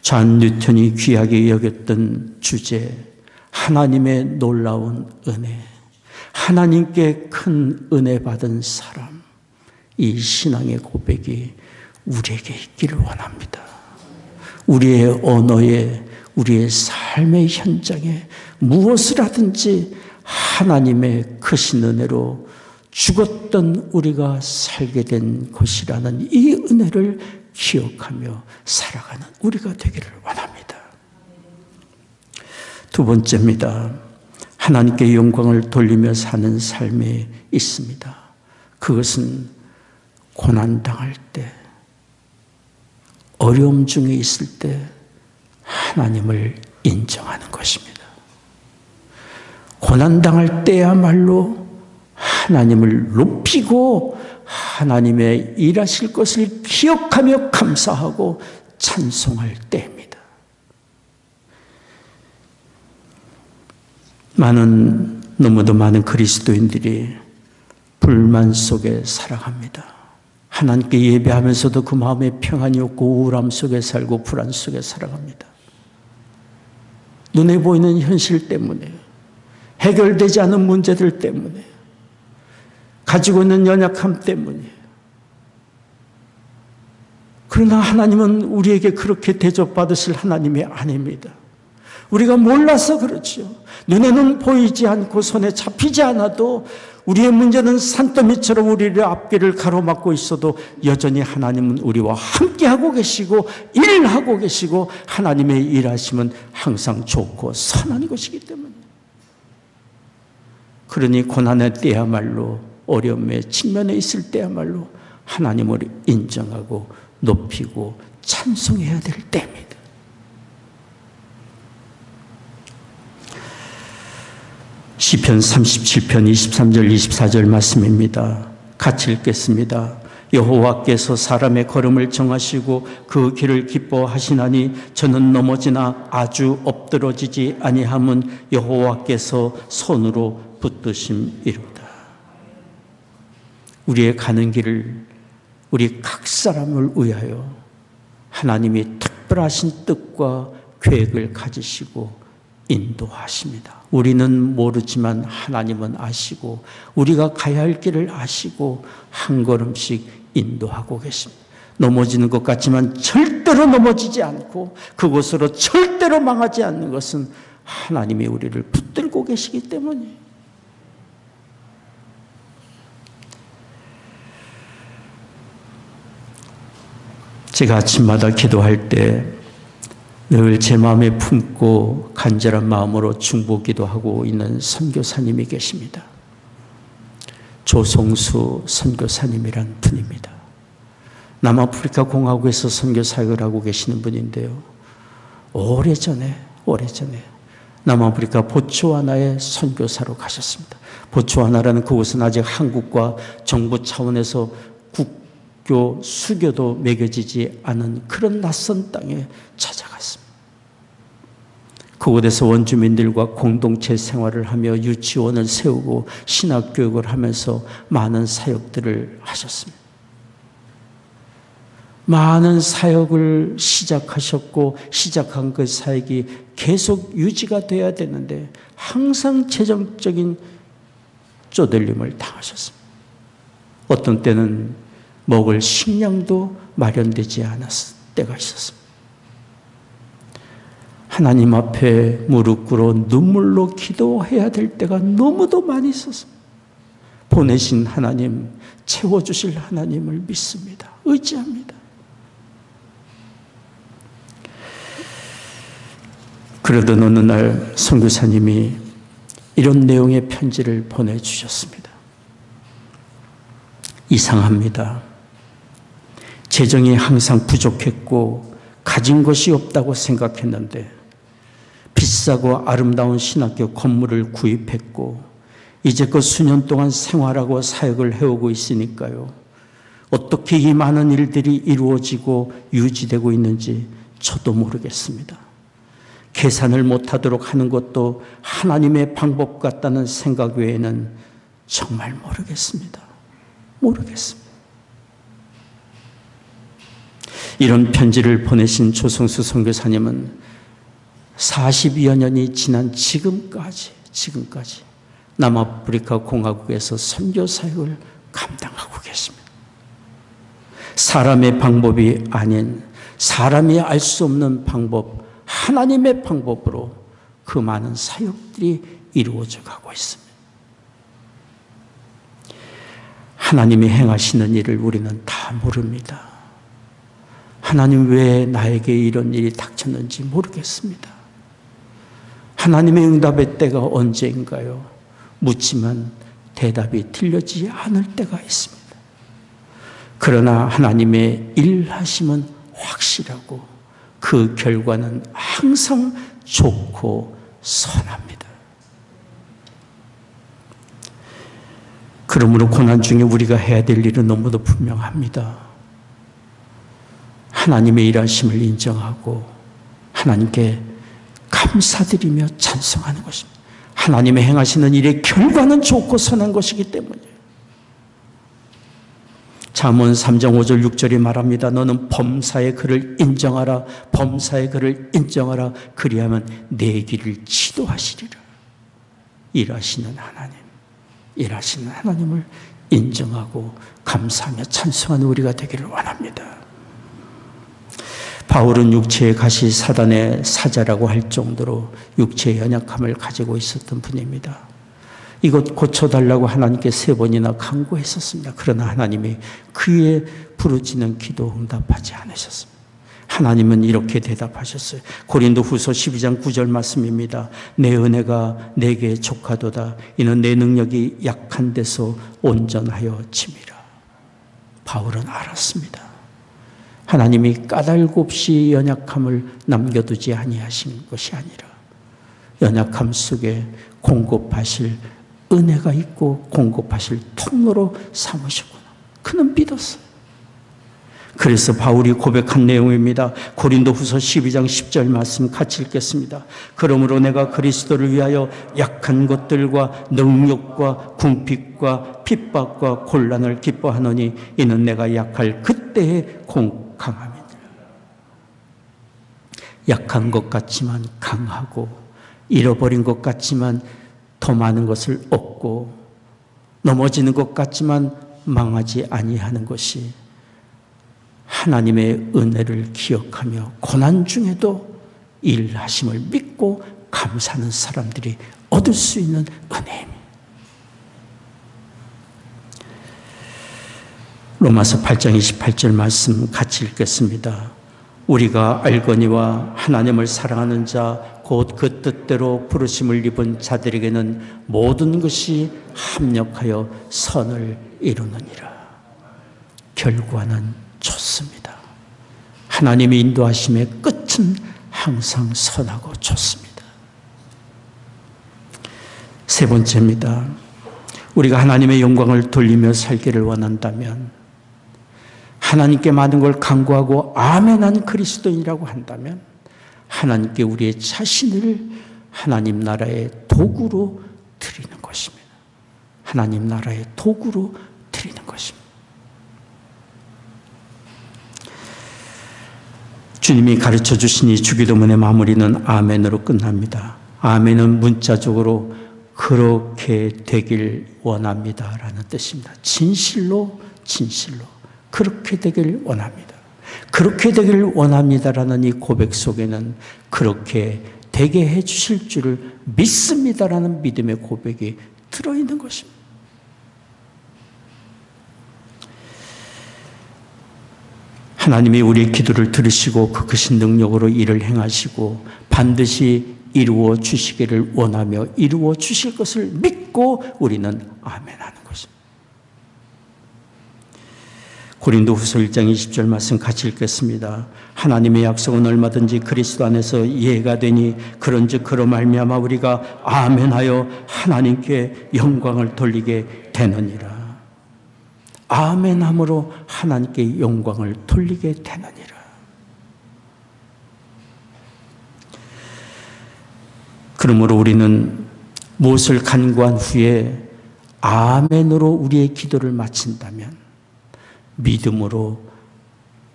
존 뉴턴이 귀하게 여겼던 주제, 하나님의 놀라운 은혜, 하나님께 큰 은혜 받은 사람, 이 신앙의 고백이 우리에게 있기를 원합니다. 우리의 언어에, 우리의 삶의 현장에 무엇을 하든지 하나님의 크신 은혜로 죽었던 우리가 살게 된 것이라는 이 은혜를 기억하며 살아가는 우리가 되기를 원합니다. 두 번째입니다. 하나님께 영광을 돌리며 사는 삶이 있습니다. 그것은 고난당할 때, 어려움 중에 있을 때 하나님을 인정하는 것입니다. 고난당할 때야말로 하나님을 높이고 하나님의 일하실 것을 기억하며 감사하고 찬송할 때입니다. 너무도 많은 그리스도인들이 불만 속에 살아갑니다. 하나님께 예배하면서도 그 마음에 평안이 없고 우울함 속에 살고 불안 속에 살아갑니다. 눈에 보이는 현실 때문에, 해결되지 않은 문제들 때문에, 가지고 있는 연약함 때문에. 그러나 하나님은 우리에게 그렇게 대접받으실 하나님이 아닙니다. 우리가 몰라서 그렇죠. 눈에는 보이지 않고 손에 잡히지 않아도 우리의 문제는 산더미처럼 우리의 앞길을 가로막고 있어도 여전히 하나님은 우리와 함께하고 계시고 일하고 계시고 하나님의 일하심은 항상 좋고 선한 것이기 때문에. 그러니 고난의 때야말로, 어려움의 측면에 있을 때야말로 하나님을 인정하고 높이고 찬송해야 될 때입니다. 시편 37편 23절 24절 말씀입니다. 같이 읽겠습니다. 여호와께서 사람의 걸음을 정하시고 그 길을 기뻐하시나니 저는 넘어지나 아주 엎드러지지 아니함은 여호와께서 손으로 붙드심이로다. 우리의 가는 길을 우리 각 사람을 위하여 하나님이 특별하신 뜻과 계획을 가지시고 인도하십니다. 우리는 모르지만 하나님은 아시고 우리가 가야 할 길을 아시고 한 걸음씩 인도하고 계십니다. 넘어지는 것 같지만 절대로 넘어지지 않고 그곳으로 절대로 망하지 않는 것은 하나님이 우리를 붙들고 계시기 때문이에요. 제가 아침마다 기도할 때 늘 제 마음에 품고 간절한 마음으로 중보기도하고 있는 선교사님이 계십니다. 조성수 선교사님이란 분입니다. 남아프리카 공화국에서 선교사역을 하고 계시는 분인데요. 오래전에 남아프리카 보츠와나에 선교사로 가셨습니다. 보츠와나라는 그곳은 아직 한국과 정부 차원에서 국교, 수교도 매겨지지 않은 그런 낯선 땅에 찾아갔습니다. 그곳에서 원주민들과 공동체 생활을 하며 유치원을 세우고 신학교육을 하면서 많은 사역들을 하셨습니다. 많은 사역을 시작하셨고 시작한 그 사역이 계속 유지가 돼야 되는데 항상 재정적인 쪼들림을 당하셨습니다. 어떤 때는 먹을 식량도 마련되지 않았을 때가 있었습니다. 하나님 앞에 무릎 꿇어 눈물로 기도해야 될 때가 너무도 많이 있었습니다. 보내신 하나님, 채워주실 하나님을 믿습니다. 의지합니다. 그러던 어느 날 선교사님이 이런 내용의 편지를 보내주셨습니다. 이상합니다. 재정이 항상 부족했고 가진 것이 없다고 생각했는데 비싸고 아름다운 신학교 건물을 구입했고 이제껏 수년 동안 생활하고 사역을 해오고 있으니까요. 어떻게 이 많은 일들이 이루어지고 유지되고 있는지 저도 모르겠습니다. 계산을 못하도록 하는 것도 하나님의 방법 같다는 생각 외에는 정말 모르겠습니다. 이런 편지를 보내신 조성수 선교사님은 40여 년이 지난 지금까지 남아프리카 공화국에서 선교 사역을 감당하고 계십니다. 사람의 방법이 아닌 사람이 알 수 없는 방법, 하나님의 방법으로 그 많은 사역들이 이루어져 가고 있습니다. 하나님이 행하시는 일을 우리는 다 모릅니다. 하나님 왜 나에게 이런 일이 닥쳤는지 모르겠습니다. 하나님의 응답의 때가 언제인가요? 묻지만 대답이 들려지지 않을 때가 있습니다. 그러나 하나님의 일하심은 확실하고 그 결과는 항상 좋고 선합니다. 그러므로 고난 중에 우리가 해야 될 일은 너무도 분명합니다. 하나님의 일하심을 인정하고 하나님께 감사드리며 찬송하는 것입니다. 하나님의 행하시는 일의 결과는 좋고 선한 것이기 때문이에요. 잠언 3장 5절 6절이 말합니다. 너는 범사의 그를 인정하라. 범사의 그를 인정하라. 그리하면 내 길을 지도하시리라. 일하시는 하나님을 인정하고 감사하며 찬송하는 우리가 되기를 원합니다. 바울은 육체의 가시 사단의 사자라고 할 정도로 육체의 연약함을 가지고 있었던 분입니다. 이것 고쳐달라고 하나님께 3번이나 간구했었습니다. 그러나 하나님이 그의 부르짖는 기도 응답하지 않으셨습니다. 하나님은 이렇게 대답하셨어요. 고린도후서 12장 9절 말씀입니다. 내 은혜가 내게 족하도다. 이는 내 능력이 약한 데서 온전하여 짐이라. 바울은 알았습니다. 하나님이 까닭 없이 연약함을 남겨두지 아니하신 것이 아니라 연약함 속에 공급하실 은혜가 있고 공급하실 통로로 삼으셨구나. 그는 믿었어요. 그래서 바울이 고백한 내용입니다. 고린도후서 12장 10절 말씀 같이 읽겠습니다. 그러므로 내가 그리스도를 위하여 약한 것들과 능욕과 궁핍과 핍박과 곤란을 기뻐하노니 이는 내가 약할 그때의 강함이니라. 약한 것 같지만 강하고 잃어버린 것 같지만 더 많은 것을 얻고 넘어지는 것 같지만 망하지 아니하는 것이 하나님의 은혜를 기억하며 고난 중에도 일하심을 믿고 감사하는 사람들이 얻을 수 있는 은혜입니다. 로마서 8장 28절 말씀 같이 읽겠습니다. 우리가 알거니와 하나님을 사랑하는 자 곧 그 뜻대로 부르심을 입은 자들에게는 모든 것이 합력하여 선을 이루느니라. 결과는 좋습니다. 하나님의 인도하심의 끝은 항상 선하고 좋습니다. 3번째입니다. 우리가 하나님의 영광을 돌리며 살기를 원한다면, 하나님께 많은 걸 간구하고 아멘한 그리스도인이라고 한다면 하나님께 우리의 자신을 하나님 나라의 도구로 드리는 것입니다. 하나님 나라의 도구로 드리는 것입니다. 주님이 가르쳐 주신 이 주기도문의 마무리는 아멘으로 끝납니다. 아멘은 문자적으로 그렇게 되길 원합니다라는 뜻입니다. 진실로 그렇게 되길 원합니다. 그렇게 되길 원합니다라는 이 고백 속에는 그렇게 되게 해 주실 줄을 믿습니다라는 믿음의 고백이 들어있는 것입니다. 하나님이 우리의 기도를 들으시고 그 크신 능력으로 일을 행하시고 반드시 이루어 주시기를 원하며 이루어 주실 것을 믿고 우리는 아멘하는 것입니다. 고린도후서 1장 20절 말씀 같이 읽겠습니다. 하나님의 약속은 얼마든지 그리스도 안에서 이해가 되니 그런즉 그로 말미암아 우리가 아멘하여 하나님께 영광을 돌리게 되느니라. 아멘함으로 하나님께 영광을 돌리게 되느니라. 그러므로 우리는 무엇을 간구한 후에 아멘으로 우리의 기도를 마친다면 믿음으로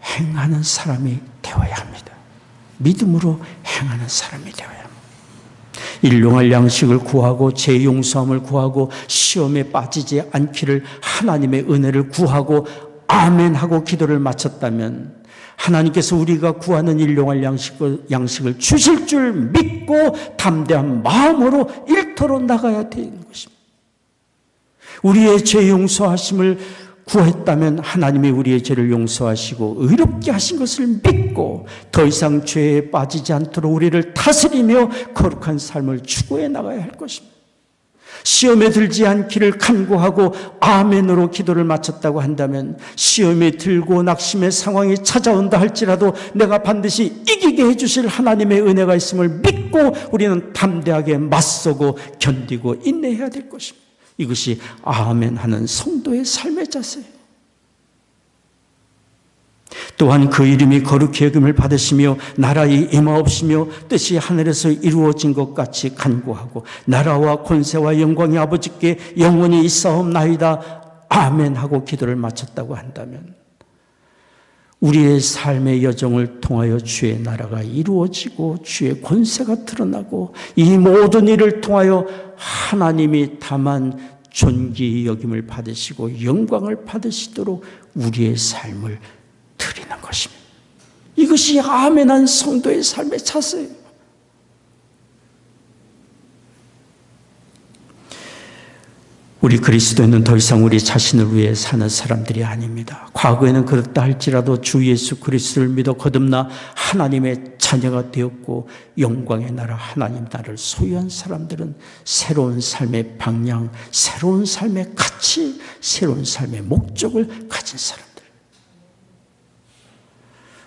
행하는 사람이 되어야 합니다. 믿음으로 행하는 사람이 되어야 합니다. 일용할 양식을 구하고 제 용서함을 구하고 시험에 빠지지 않기를 하나님의 은혜를 구하고 아멘하고 기도를 마쳤다면 하나님께서 우리가 구하는 일용할 양식을 주실 줄 믿고 담대한 마음으로 일터로 나가야 되는 것입니다. 우리의 죄 용서하심을 구했다면 하나님이 우리의 죄를 용서하시고 의롭게 하신 것을 믿고 더 이상 죄에 빠지지 않도록 우리를 다스리며 거룩한 삶을 추구해 나가야 할 것입니다. 시험에 들지 않기를 간구하고 아멘으로 기도를 마쳤다고 한다면 시험에 들고 낙심의 상황이 찾아온다 할지라도 내가 반드시 이기게 해주실 하나님의 은혜가 있음을 믿고 우리는 담대하게 맞서고 견디고 인내해야 될 것입니다. 이것이 아멘하는 성도의 삶의 자세예요. 또한 그 이름이 거룩히 여김을 받으시며 나라의 임하옵시며 뜻이 하늘에서 이루어진 것 같이 간구하고 나라와 권세와 영광이 아버지께 영원히 있사옵나이다 아멘하고 기도를 마쳤다고 한다면 우리의 삶의 여정을 통하여 주의 나라가 이루어지고 주의 권세가 드러나고 이 모든 일을 통하여 하나님이 다만 존귀 여김을 받으시고 영광을 받으시도록 우리의 삶을 드리는 것입니다. 이것이 아멘한 성도의 삶의 자세예요. 우리 그리스도인은 더 이상 우리 자신을 위해 사는 사람들이 아닙니다. 과거에는 그렇다 할지라도 주 예수 그리스도를 믿어 거듭나 하나님의 자녀가 되었고 영광의 나라 하나님 나라를 소유한 사람들은 새로운 삶의 방향, 새로운 삶의 가치, 새로운 삶의 목적을 가진 사람들.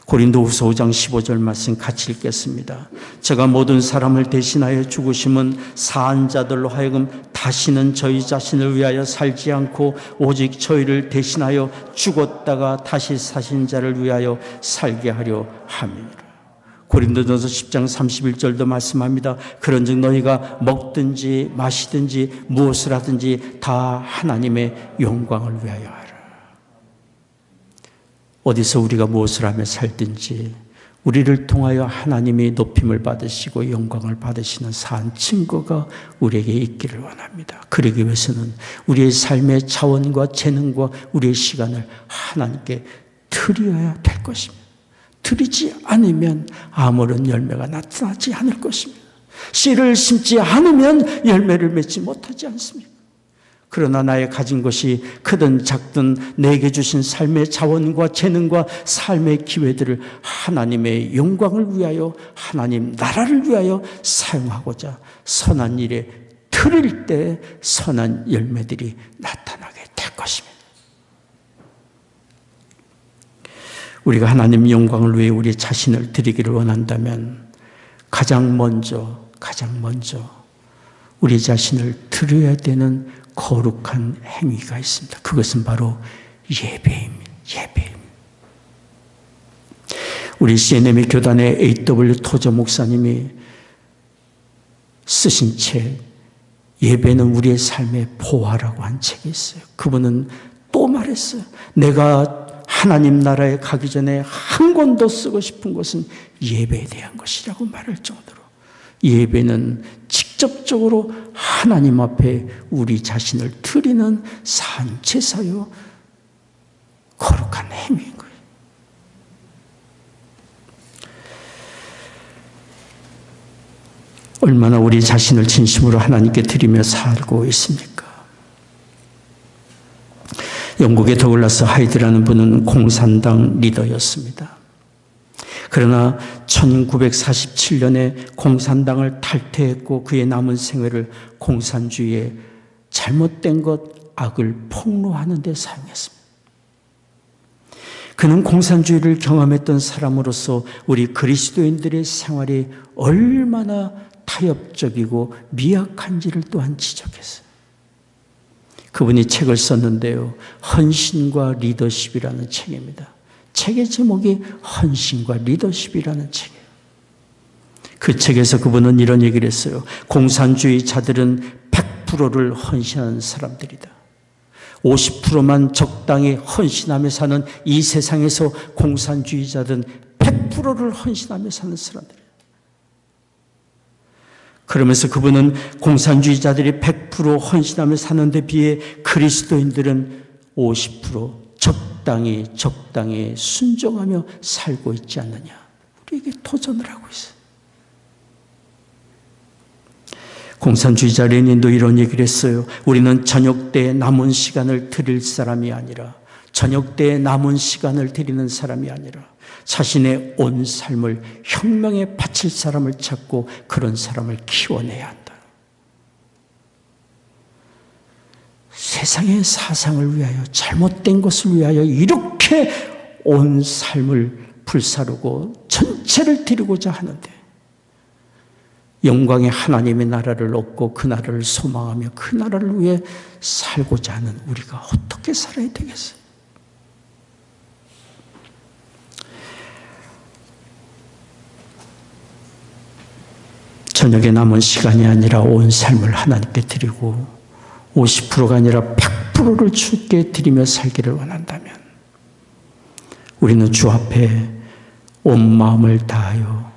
고린도후서 5장 15절 말씀 같이 읽겠습니다. 제가 모든 사람을 대신하여 죽으심은 사한 자들로 하여금 다시는 저희 자신을 위하여 살지 않고 오직 저희를 대신하여 죽었다가 다시 사신 자를 위하여 살게 하려 함이니라. 고린도전서 10장 31절도 말씀합니다. 그런즉 너희가 먹든지 마시든지 무엇을 하든지 다 하나님의 영광을 위하여 하라. 어디서 우리가 무엇을 하며 살든지 우리를 통하여 하나님이 높임을 받으시고 영광을 받으시는 산 증거가 우리에게 있기를 원합니다. 그러기 위해서는 우리의 삶의 차원과 재능과 우리의 시간을 하나님께 드려야 될 것입니다. 드리지 않으면 아무런 열매가 나타나지 않을 것입니다. 씨를 심지 않으면 열매를 맺지 못하지 않습니까? 그러나 나의 가진 것이 크든 작든 내게 주신 삶의 자원과 재능과 삶의 기회들을 하나님의 영광을 위하여 하나님 나라를 위하여 사용하고자 선한 일에 드릴 때 선한 열매들이 나타나게 될 것입니다. 우리가 하나님 영광을 위해 우리 자신을 드리기를 원한다면 가장 먼저 우리 자신을 드려야 되는 거룩한 행위가 있습니다. 그것은 바로 예배입니다. 우리 CNM의 교단의 A.W. 토저 목사님이 쓰신 책 예배는 우리의 삶의 보화라고 한 책이 있어요. 그분은 또 말했어요. 내가 하나님 나라에 가기 전에 한 권 더 쓰고 싶은 것은 예배에 대한 것이라고 말할 정도로 예배는 직접적으로 하나님 앞에 우리 자신을 드리는 산제사요 거룩한 행위인 거예요. 얼마나 우리 자신을 진심으로 하나님께 드리며 살고 있습니까? 영국의 더글라스 하이드라는 분은 공산당 리더였습니다. 그러나 1947년에 공산당을 탈퇴했고 그의 남은 생애를 공산주의의 잘못된 것, 악을 폭로하는 데 사용했습니다. 그는 공산주의를 경험했던 사람으로서 우리 그리스도인들의 생활이 얼마나 타협적이고 미약한지를 또한 지적했어요. 그분이 책을 썼는데요. 헌신과 리더십이라는 책입니다. 책의 제목이 헌신과 리더십이라는 책이에요. 그 책에서 그분은 이런 얘기를 했어요. 공산주의자들은 100%를 헌신하는 사람들이다. 50%만 적당히 헌신하며 사는 이 세상에서 공산주의자들은 100%를 헌신하며 사는 사람들이에요. 그러면서 그분은 공산주의자들이 100% 헌신하며 사는 데 비해 그리스도인들은 50% 적당히 순종하며 살고 있지 않느냐. 우리에게 도전을 하고 있어요. 공산주의자 레닌도 이런 얘기를 했어요. 우리는 저녁 때 남은 시간을 드릴 사람이 아니라, 저녁 때 남은 시간을 드리는 사람이 아니라 자신의 온 삶을 혁명에 바칠 사람을 찾고 그런 사람을 키워내야 한다. 세상의 사상을 위하여, 잘못된 것을 위하여 이렇게 온 삶을 불사르고 전체를 드리고자 하는데, 영광의 하나님의 나라를 얻고 그 나라를 소망하며 그 나라를 위해 살고자 하는 우리가 어떻게 살아야 되겠어요? 저녁에 남은 시간이 아니라 온 삶을 하나님께 드리고 50%가 아니라 100%를 주께 드리며 살기를 원한다면 우리는 주 앞에 온 마음을 다하여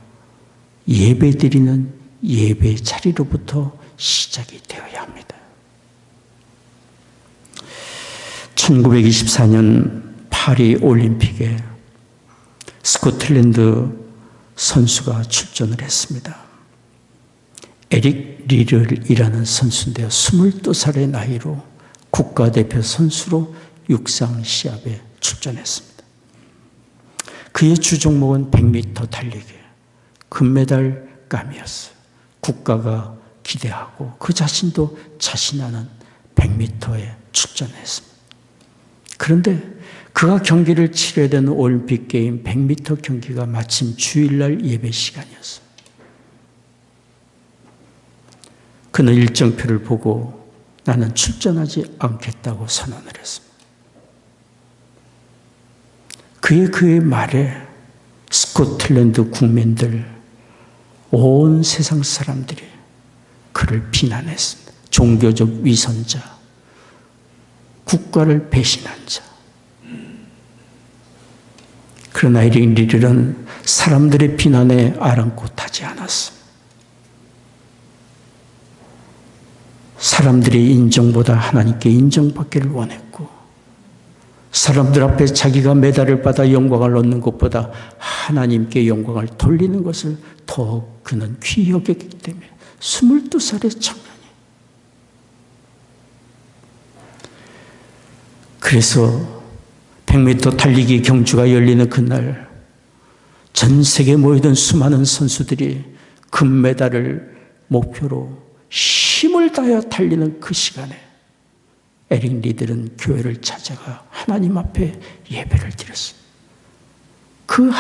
예배드리는 예배 자리로부터 시작이 되어야 합니다. 1924년 파리 올림픽에 스코틀랜드 선수가 출전을 했습니다. 에릭 리를이라는 선수인데요. 22살의 나이로 국가대표 선수로 육상 시합에 출전했습니다. 그의 주 종목은 100m 달리기, 금메달감이었어요. 국가가 기대하고 그 자신도 자신하는 100m에 출전했습니다. 그런데 그가 경기를 치러야 되는 올림픽 게임 100m 경기가 마침 주일날 예배 시간이었어요. 그는 일정표를 보고 나는 출전하지 않겠다고 선언을 했습니다. 그의 말에 스코틀랜드 국민들, 온 세상 사람들이 그를 비난했습니다. 종교적 위선자, 국가를 배신한 자. 그러나 에릭 리를은 사람들의 비난에 아랑곳하지 않았습니다. 사람들의 인정보다 하나님께 인정받기를 원했고, 사람들 앞에 자기가 메달을 받아 영광을 얻는 것보다 하나님께 영광을 돌리는 것을 더 그는 귀히 여겼기 때문에 22살의 청년이. 그래서 100m 달리기 경주가 열리는 그날 전 세계에 모이던 수많은 선수들이 금메달을 목표로 힘을 다하여 달리는 그 시간에 에릭 리들은 교회를 찾아가 하나님 앞에 예배를 드렸습니다. 그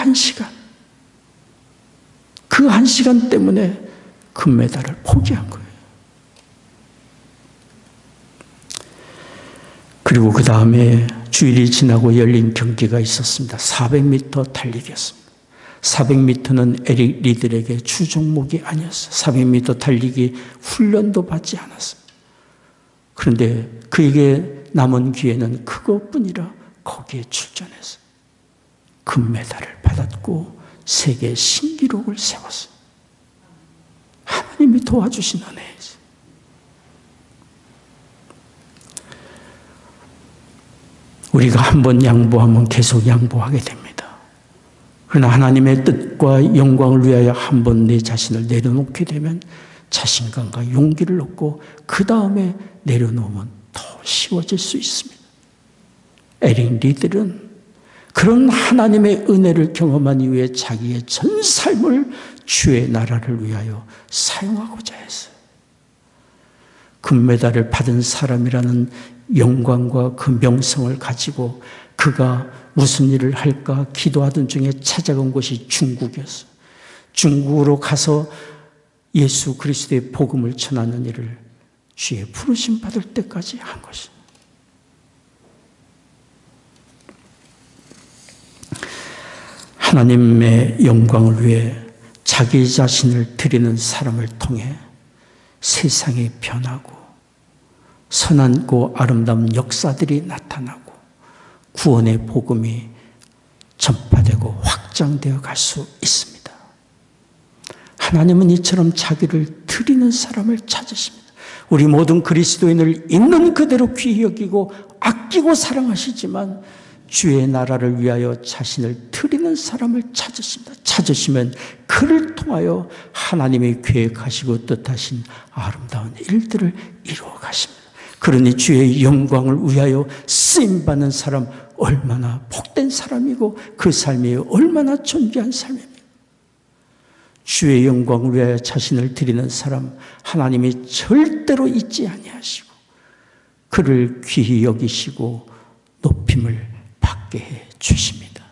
한 시간 때문에 금메달을 포기한 거예요. 그리고 그 다음에 주일이 지나고 열린 경기가 있었습니다. 400m 달리기였습니다. 400m는 에릭 리들에게 주 종목이 아니었어요. 400m 달리기 훈련도 받지 않았습니다. 그런데 그에게 남은 기회는 그것뿐이라 거기에 출전해서 금메달을 받았고 세계 신기록을 세웠어요. 하나님이 도와주신 은혜이죠. 우리가 한번 양보하면 계속 양보하게 됩니다. 그러나 하나님의 뜻과 영광을 위하여 한번 내 자신을 내려놓게 되면 자신감과 용기를 얻고 그 다음에 내려놓으면 더 쉬워질 수 있습니다. 에릭 리들은 그런 하나님의 은혜를 경험한 이후에 자기의 전 삶을 주의 나라를 위하여 사용하고자 했어요. 금메달을 받은 사람이라는 영광과 그 명성을 가지고 그가 무슨 일을 할까 기도하던 중에 찾아간 곳이 중국이었어요. 중국으로 가서 예수 그리스도의 복음을 전하는 일을 주의 부르심 받을 때까지 한 것입니다. 하나님의 영광을 위해 자기 자신을 드리는 사람을 통해 세상이 변하고 선하고 아름다운 역사들이 나타나고 구원의 복음이 전파되고 확장되어 갈 수 있습니다. 하나님은 이처럼 자기를 드리는 사람을 찾으십니다. 우리 모든 그리스도인을 있는 그대로 귀히 여기고 아끼고 사랑하시지만 주의 나라를 위하여 자신을 드리는 사람을 찾으십니다. 찾으시면 그를 통하여 하나님이 계획하시고 뜻하신 아름다운 일들을 이루어 가십니다. 그러니 주의 영광을 위하여 쓰임받는 사람 얼마나 복된 사람이고 그 삶이 얼마나 존귀한 삶입니다. 주의 영광을 위하여 자신을 드리는 사람 하나님이 절대로 잊지 아니하시고 그를 귀히 여기시고 높임을 받게 해 주십니다.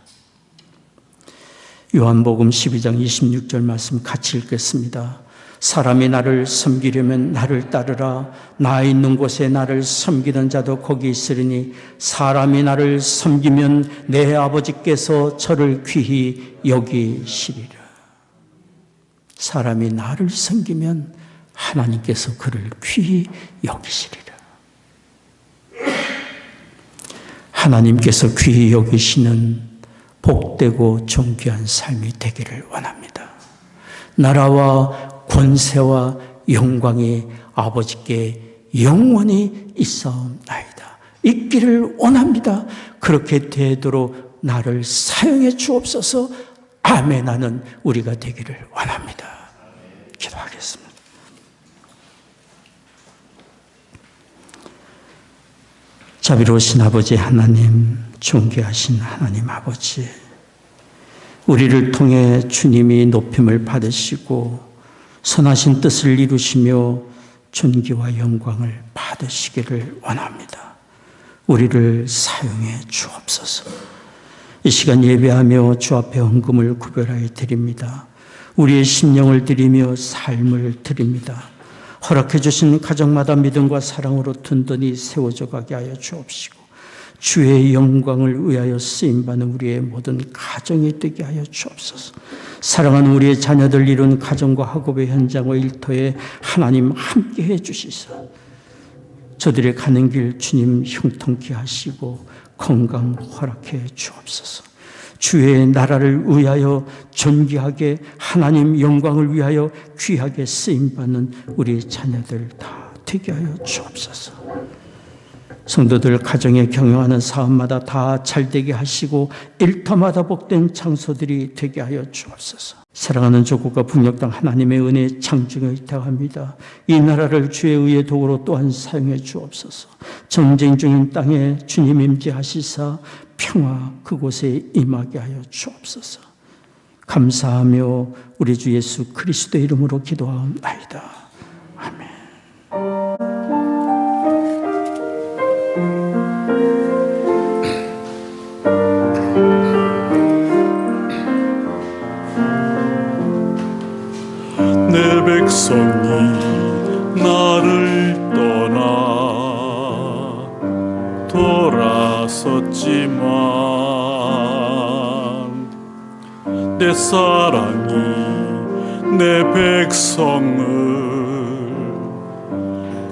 요한복음 12장 26절 말씀 같이 읽겠습니다. 사람이 나를 섬기려면 나를 따르라. 나 있는 곳에 나를 섬기는 자도 거기 있으리니 사람이 나를 섬기면 내 아버지께서 저를 귀히 여기시리라. 사람이 나를 섬기면 하나님께서 그를 귀히 여기시리라. 하나님께서 귀히 여기시는 복되고 존귀한 삶이 되기를 원합니다. 나라와 권세와 영광이 아버지께 영원히 있사옵나이다. 있기를 원합니다. 그렇게 되도록 나를 사용해 주옵소서. 아멘 하는 우리가 되기를 원합니다. 기도하겠습니다. 자비로우신 아버지 하나님, 존귀하신 하나님 아버지, 우리를 통해 주님이 높임을 받으시고 선하신 뜻을 이루시며 존귀와 영광을 받으시기를 원합니다. 우리를 사용해 주옵소서. 이 시간 예배하며 주 앞에 헌금을 구별하여 드립니다. 우리의 심령을 드리며 삶을 드립니다. 허락해 주신 가정마다 믿음과 사랑으로 든든히 세워져 가게 하여 주옵시고 주의 영광을 위하여 쓰임받는 우리의 모든 가정이 되게 하여 주옵소서. 사랑하는 우리의 자녀들 이룬 가정과 학업의 현장과 일터에 하나님 함께해 주시사 저들의 가는 길 주님 형통케 하시고 건강 허락해 주옵소서. 주의 나라를 위하여 존귀하게 하나님 영광을 위하여 귀하게 쓰임받는 우리 자녀들 다 되게 하여 주옵소서. 성도들 가정에 경영하는 사업마다 다 잘되게 하시고 일터마다 복된 장소들이 되게 하여 주옵소서. 사랑하는 조국과 북녘 땅 하나님의 은혜 창중에 의탁합니다. 이 나라를 주의 의의 도구로 또한 사용해 주옵소서. 전쟁 중인 땅에 주님 임재하시사 평화 그곳에 임하게 하여 주옵소서. 감사하며 우리 주 예수 그리스도의 이름으로 기도하옵나이다. 아멘. 내 백성이 나를 떠나 돌아섰지만 내 사랑이 내 백성을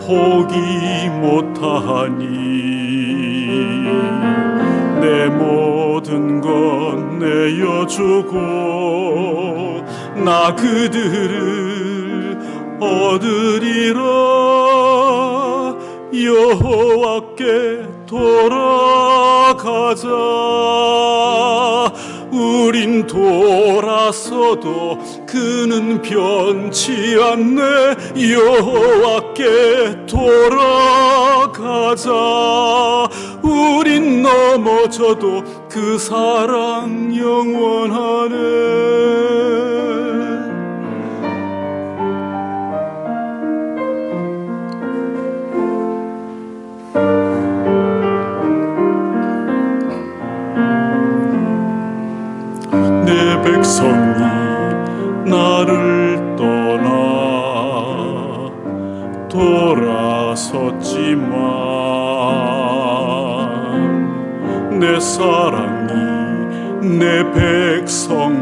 포기 못하니 내 모든 것 내어주고 나 그들을 얻으리라. 여호와께 돌아가자. 우린 돌아서도 그는 변치 않네. 여호와께 돌아가자. 우린 넘어져도 그 사랑 영원하네. 내 백성이 나를 떠나 돌아섰지만 내 사랑이 내 백성을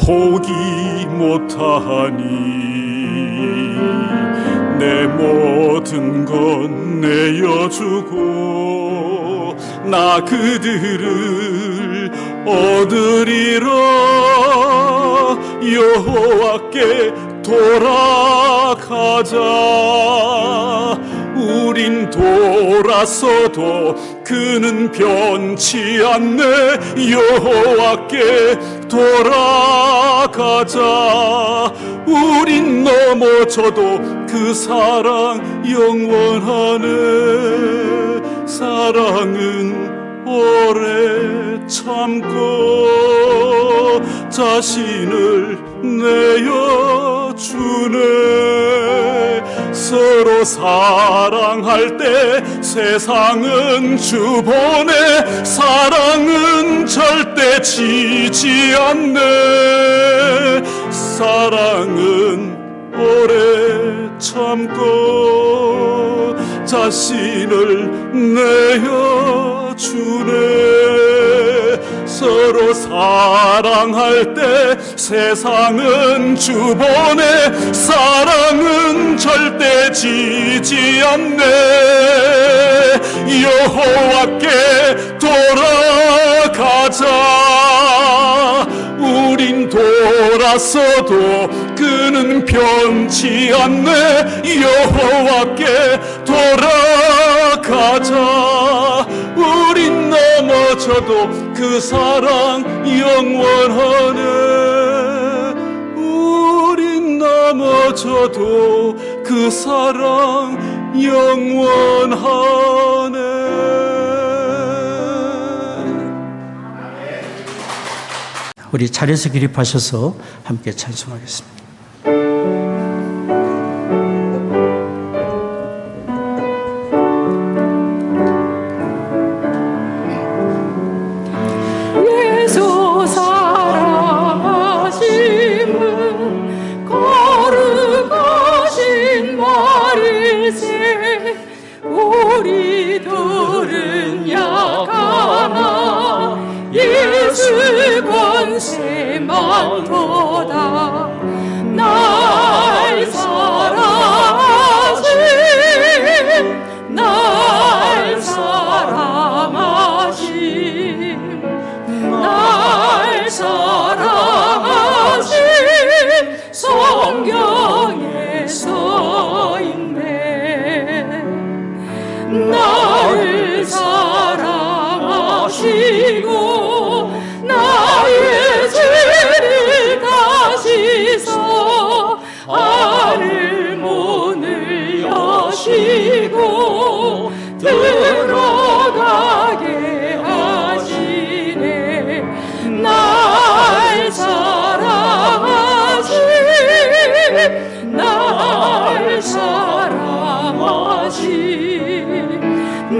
포기 못하니 내 모든 것 내어주고 나 그들을 얻으리라. 여호와께 돌아가자. 우린 돌아서도 그는 변치 않네. 여호와께 돌아가자. 우린 넘어져도 그 사랑 영원하네. 사랑은 오래 참고 자신을 내어주네. 서로 사랑할 때 세상은 주보네. 사랑은 절대 지지 않네. 사랑은 오래 참고 자신을 내어주네. 서로 사랑할 때 세상은 주보네. 사랑은 절대 지지 않네. 여호와께 돌아가자. 우린 돌아서도 그는 변치 않네. 여호와께 돌아가자. 우린 넘어져도 그 사랑 영원하네. 우린 넘어져도 그 사랑 영원하네. 우리 자리에서 기립하셔서 함께 찬송하겠습니다. 예수 사랑하심은 거룩하신 말일세. 우리들은 약하나 예수 권세 많도다. 날 사랑하심, 날 사랑하심, 날 사랑하심 성경에 써있네. 나를 사랑하시고 나의 죄를 다시서 하늘 문을 여시고 들어가게 하시네. 날 사랑하심, 날 사랑하심,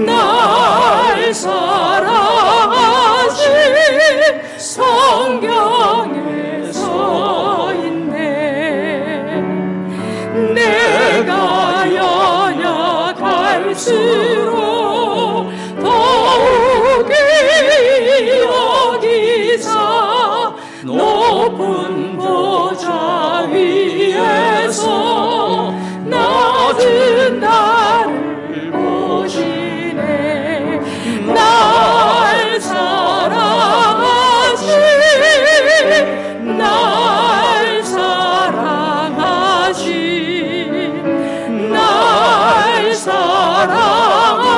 날 사랑하심 성경에 써있네. 내가 연약할수록 더욱이 여기사 높은 보좌 위에서 낮은 나를 보시네. 날 사랑하심, 날 사랑하심, 날 사랑하심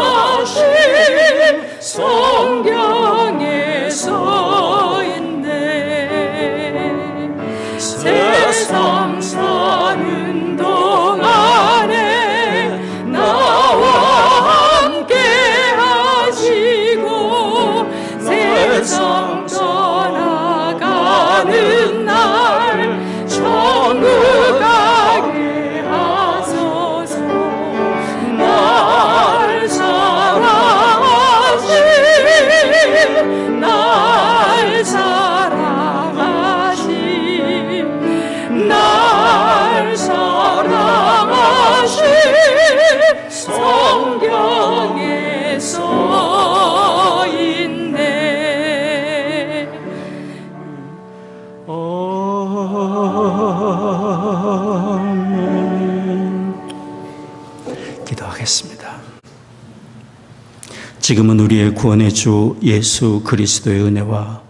지금은 우리의 구원의 주 예수 그리스도의 은혜와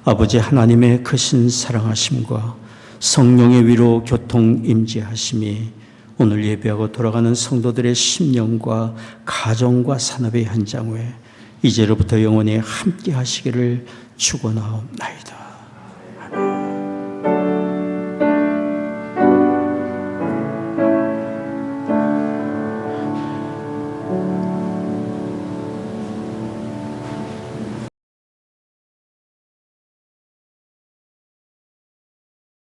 아버지 하나님의 크신 사랑하심과 성령의 위로 교통 임재하심이 오늘 예배하고 돌아가는 성도들의 심령과 가정과 산업의 현장 외 이제로부터 영원히 함께 하시기를 축원하옵나이다.